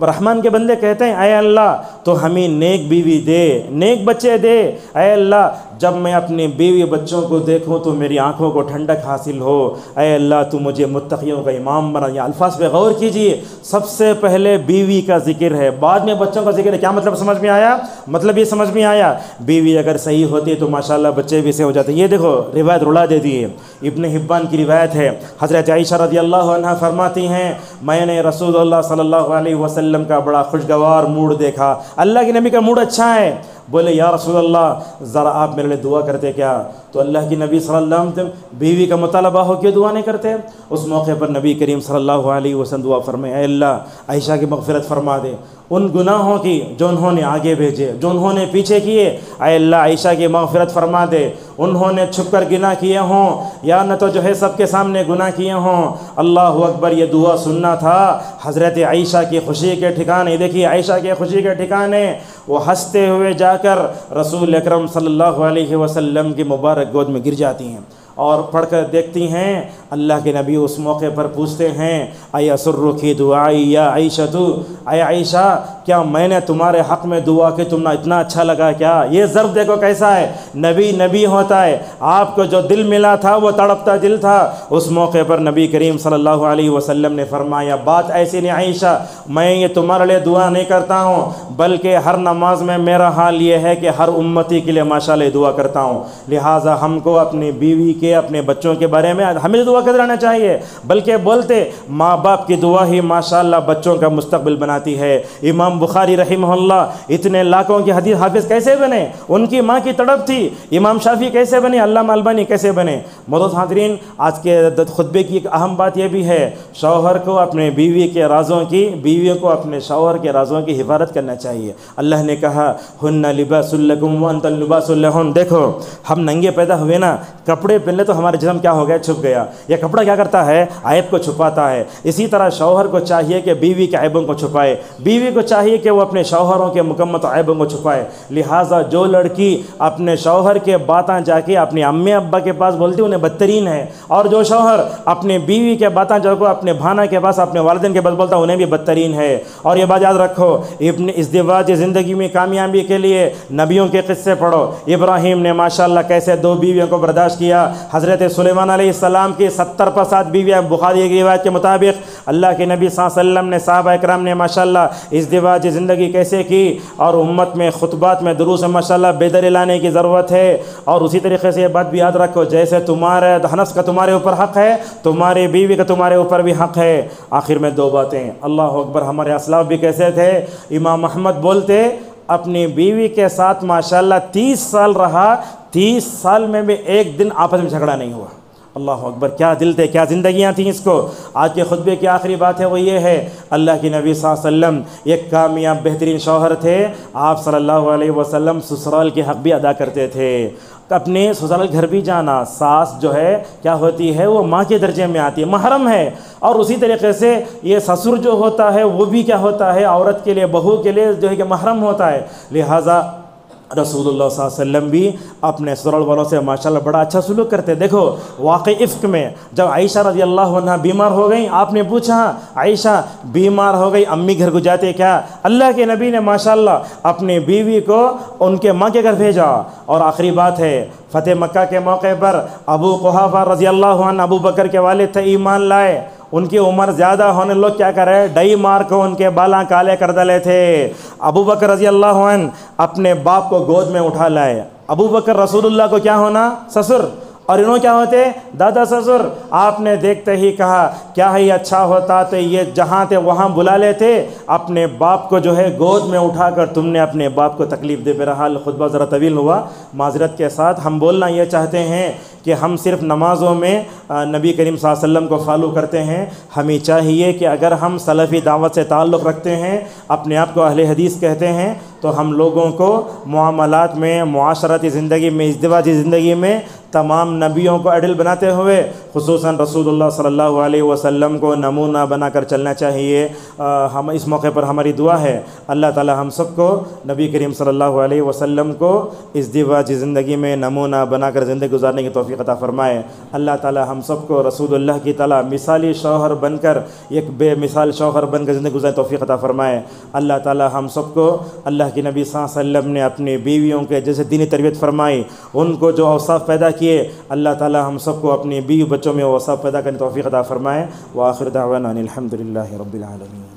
رحمان کے بندے کہتے ہیں اے اللہ تو ہمیں نیک بیوی دے، نیک بچے دے، اے اللہ جب میں اپنی بیوی بچوں کو دیکھوں تو میری آنکھوں کو ٹھنڈک حاصل ہو، اے اللہ تو مجھے متقیوں کا امام بنا۔ یہ الفاظ پہ غور کیجئے، سب سے پہلے بیوی کا ذکر ہے، بعد میں بچوں کا ذکر ہے۔ کیا مطلب سمجھ میں آیا؟ مطلب یہ سمجھ میں آیا، بیوی اگر صحیح ہوتی تو ماشاءاللہ بچے بھی سے ہو جاتے۔ یہ دیکھو روایت رلا دے دی ہے، ابن حبان کی روایت ہے، حضرت عائشہ رضی اللہ عنہا فرماتی ہیں میں نے رسول اللہ صلی اللہ علیہ وسلم کا بڑا خوشگوار موڈ دیکھا، اللہ کے نبی کا موڈ اچھا ہے۔ بولے یا رسول اللہ ذرا آپ میرے لیے دعا کرتے کیا؟ تو اللہ کی نبی صلی اللہ علیہ وسلم بیوی کا مطالبہ ہو کیوں دعا نہیں کرتے؟ اس موقع پر نبی کریم صلی اللہ علیہ وسلم دعا فرمائے، اے اللہ عائشہ کی مغفرت فرما دے، ان گناہوں کی جو انہوں نے آگے بھیجے، جو انہوں نے پیچھے کیے، اے اللہ عائشہ کی مغفرت فرما دے، انہوں نے چھپ کر گناہ کیے ہوں یا نہ تو جو ہے سب کے سامنے گناہ کیے ہوں۔ اللہ اکبر، یہ دعا سننا تھا حضرت عائشہ کی خوشی کے ٹھکانے۔ دیکھیے عائشہ کے خوشی کے ٹھکانے، وہ ہنستے ہوئے جا کر رسول اکرم صلی اللہ علیہ وسلم کی مبارک گود میں گر جاتی ہیں، اور پڑھ کر دیکھتی ہیں۔ اللہ کے نبی اس موقع پر پوچھتے ہیں ایسرکی دعائی یا عائشۃ، اے عائشہ کیا میں نے تمہارے حق میں دعا کی تم اتنا اچھا لگا کیا؟ یہ ضرب دیکھو کیسا ہے، نبی نبی ہوتا ہے، آپ کو جو دل ملا تھا وہ تڑپتا دل تھا۔ اس موقع پر نبی کریم صلی اللہ علیہ وسلم نے فرمایا بات ایسی نہیں عائشہ، میں یہ تمہارے لیے دعا نہیں کرتا ہوں، بلکہ ہر نماز میں میرا حال یہ ہے کہ ہر امتی کے لیے ماشاءاللہ دعا کرتا ہوں، لہٰذا ہم کو اپنی بیوی کے اپنے بچوں کے بارے میں ہمیں دعا کرتے رہنا چاہیے، بلکہ بولتے ماں باپ کی دعا ہی ماشاءاللہ بچوں کا مستقبل بناتی ہے۔ امام بخاری رحمہ اللہ اتنے لاکھوں کی حدیث حافظ کیسے بنے؟ ان کی ماں کی تڑپ تھی۔ امام شافعی کیسے بنے؟ علامہ البانی کیسے بنے؟ معزز حاضرین، آج کے خطبے کی ایک اہم بات یہ بھی ہے، شوہر کو اپنے بیوی کے رازوں کی، بیوی کو اپنے شوہر کے رازوں کی حفاظت کرنا چاہیے۔ اللہ نے کہا ہن لباس لکم وانتم لباس لہن۔ دیکھو ہم ننگے پیدا ہوئے نا، کپڑے پہنلے تو ہمارا جسم کیا ہو گیا؟ چھپ گیا۔ یہ کپڑا کیا کرتا ہے؟ عیب کو چھپاتا ہے۔ اسی طرح شوہر کو چاہیے کہ بیوی کے عیبوں کو چھپائے، بیوی کو چاہیے کہ وہ اپنے شوہروں کے مکمل عیبوں کو چھپائے۔ لہٰذا جو لڑکی اپنے شوہر کے باتیں جا کے اپنے امی ابا کے پاس بولتی انہیں بدترین ہے، اور جو شوہر اپنے بیوی کے باتیں جا کے اپنے بھانا کے پاس اپنے والدین کے پاس بولتا انہیں بھی بدترین ہے۔ اور یہ بات یاد رکھو، ابن ازدواج زندگی میں کامیابی کے لیے نبیوں کے قصے پڑھو۔ ابراہیم نے ماشاءاللہ کیسے دو بیویوں کو برداشت کیا، حضرت سلیمان علیہ السلام کی 70 پر 7 بیویاں، بخاری کی روایت کے مطابق اللہ کے نبی صلی اللہ علیہ وسلم نے صحابہ اکرام نے ماشاءاللہ ازدواج زندگی کیسے کی، اور امت میں خطبات میں دروس میں ماشاءاللہ بیداری لانے کی ضرورت ہے۔ اور اسی طریقے سے یہ بات بھی یاد رکھو، جیسے تمہارے نفس کا تمہارے اوپر حق ہے، تمہاری بیوی کا تمہارے اوپر بھی حق ہے۔ آخر میں دو باتیں، اللہ اکبر، ہمارے اسلاف بھی کیسے تھے؟ امام احمد بولتے اپنی بیوی کے ساتھ ماشاءاللہ 30 سال رہا، 30 سال میں بھی ایک دن آپس میں جھگڑا نہیں ہوا۔ اللہ اکبر، کیا دل تھے، کیا زندگیاں تھیں اس کو۔ آج کے خطبے کی آخری بات ہے وہ یہ ہے، اللہ کی نبی صلی اللہ علیہ وسلم ایک کامیاب بہترین شوہر تھے۔ آپ صلی اللہ علیہ وسلم سسرال کے حق بھی ادا کرتے تھے، اپنے سسرال گھر بھی جانا۔ ساس جو ہے کیا ہوتی ہے؟ وہ ماں کے درجے میں آتی ہے، محرم ہے۔ اور اسی طریقے سے یہ سسر جو ہوتا ہے وہ بھی کیا ہوتا ہے؟ عورت کے لیے، بہو کے لیے جو ہے کہ محرم ہوتا ہے۔ لہٰذا رسول اللہ صلی اللہ علیہ وسلم بھی اپنے سسرال والوں سے ماشاءاللہ بڑا اچھا سلوک کرتے۔ دیکھو واقعی افک میں جب عائشہ رضی اللہ عنہ بیمار ہو گئیں، آپ نے پوچھا عائشہ بیمار ہو گئی، امی گھر کو جاتے کیا؟ اللہ کے نبی نے ماشاءاللہ اپنی بیوی کو ان کے ماں کے گھر بھیجا۔ اور آخری بات ہے، فتح مکہ کے موقع پر ابو قحافہ رضی اللہ عنہ ابو بکر کے والد تھے، ایمان لائے۔ ان کی عمر زیادہ ہونے لوگ کیا کر رہے؟ ڈئی مار کو ان کے بالاں کالے کر ڈالے تھے۔ ابو بکر رضی اللہ عنہ اپنے باپ کو گود میں اٹھا لائے۔ ابو بکر رسول اللہ کو کیا ہونا؟ سسر، اور انہوں کیا ہوتے؟ دادا سسر۔ آپ نے دیکھتے ہی کہا کیا ہے یہ اچھا ہوتا تو یہ جہاں تھے وہاں بلا لیتے، اپنے باپ کو جو ہے گود میں اٹھا کر تم نے اپنے باپ کو تکلیف دے۔ بہرحال خطبہ ذرا طویل ہوا، معذرت کے ساتھ۔ ہم بولنا یہ چاہتے ہیں کہ ہم صرف نمازوں میں نبی کریم صلی اللہ علیہ وسلم کو فالو کرتے ہیں، ہمیں چاہیے کہ اگر ہم سلفی دعوت سے تعلق رکھتے ہیں، اپنے آپ کو اہل حدیث کہتے ہیں، تو ہم لوگوں کو معاملات میں، معاشرتی زندگی میں، ازدواجی زندگی میں تمام نبیوں کو ایڈل بناتے ہوئے خصوصاً رسول اللہ صلی اللہ علیہ وسلم کو نمونہ بنا کر چلنا چاہیے۔ ہم اس موقع پر ہماری دعا ہے اللہ تعالی ہم سب کو نبی کریم صلی اللہ علیہ وسلم کو ازدواجی زندگی میں نمونہ بنا کر زندگی گزارنے کی توفیق عطا فرمائے۔ اللہ تعالی ہم سب کو رسول اللہ کی طرح مثالی شوہر بن کر، ایک بے مثال شوہر بن کر زندگی گزارنے کی توفیق عطا فرمائے۔ اللہ تعالی ہم سب کو اللہ کے نبی صلی اللہ علیہ وسلم نے اپنی بیویوں کے جیسے دینی تربیت فرمائی، ان کو جو اوصاف پیدا کیے، اللہ تعالی ہم سب کو اپنی بیوی بچوں میں اوصاف پیدا کرنے کی توفیق عطا فرمائے۔ وآخر دعوانا ان الحمد للہ رب العالمین۔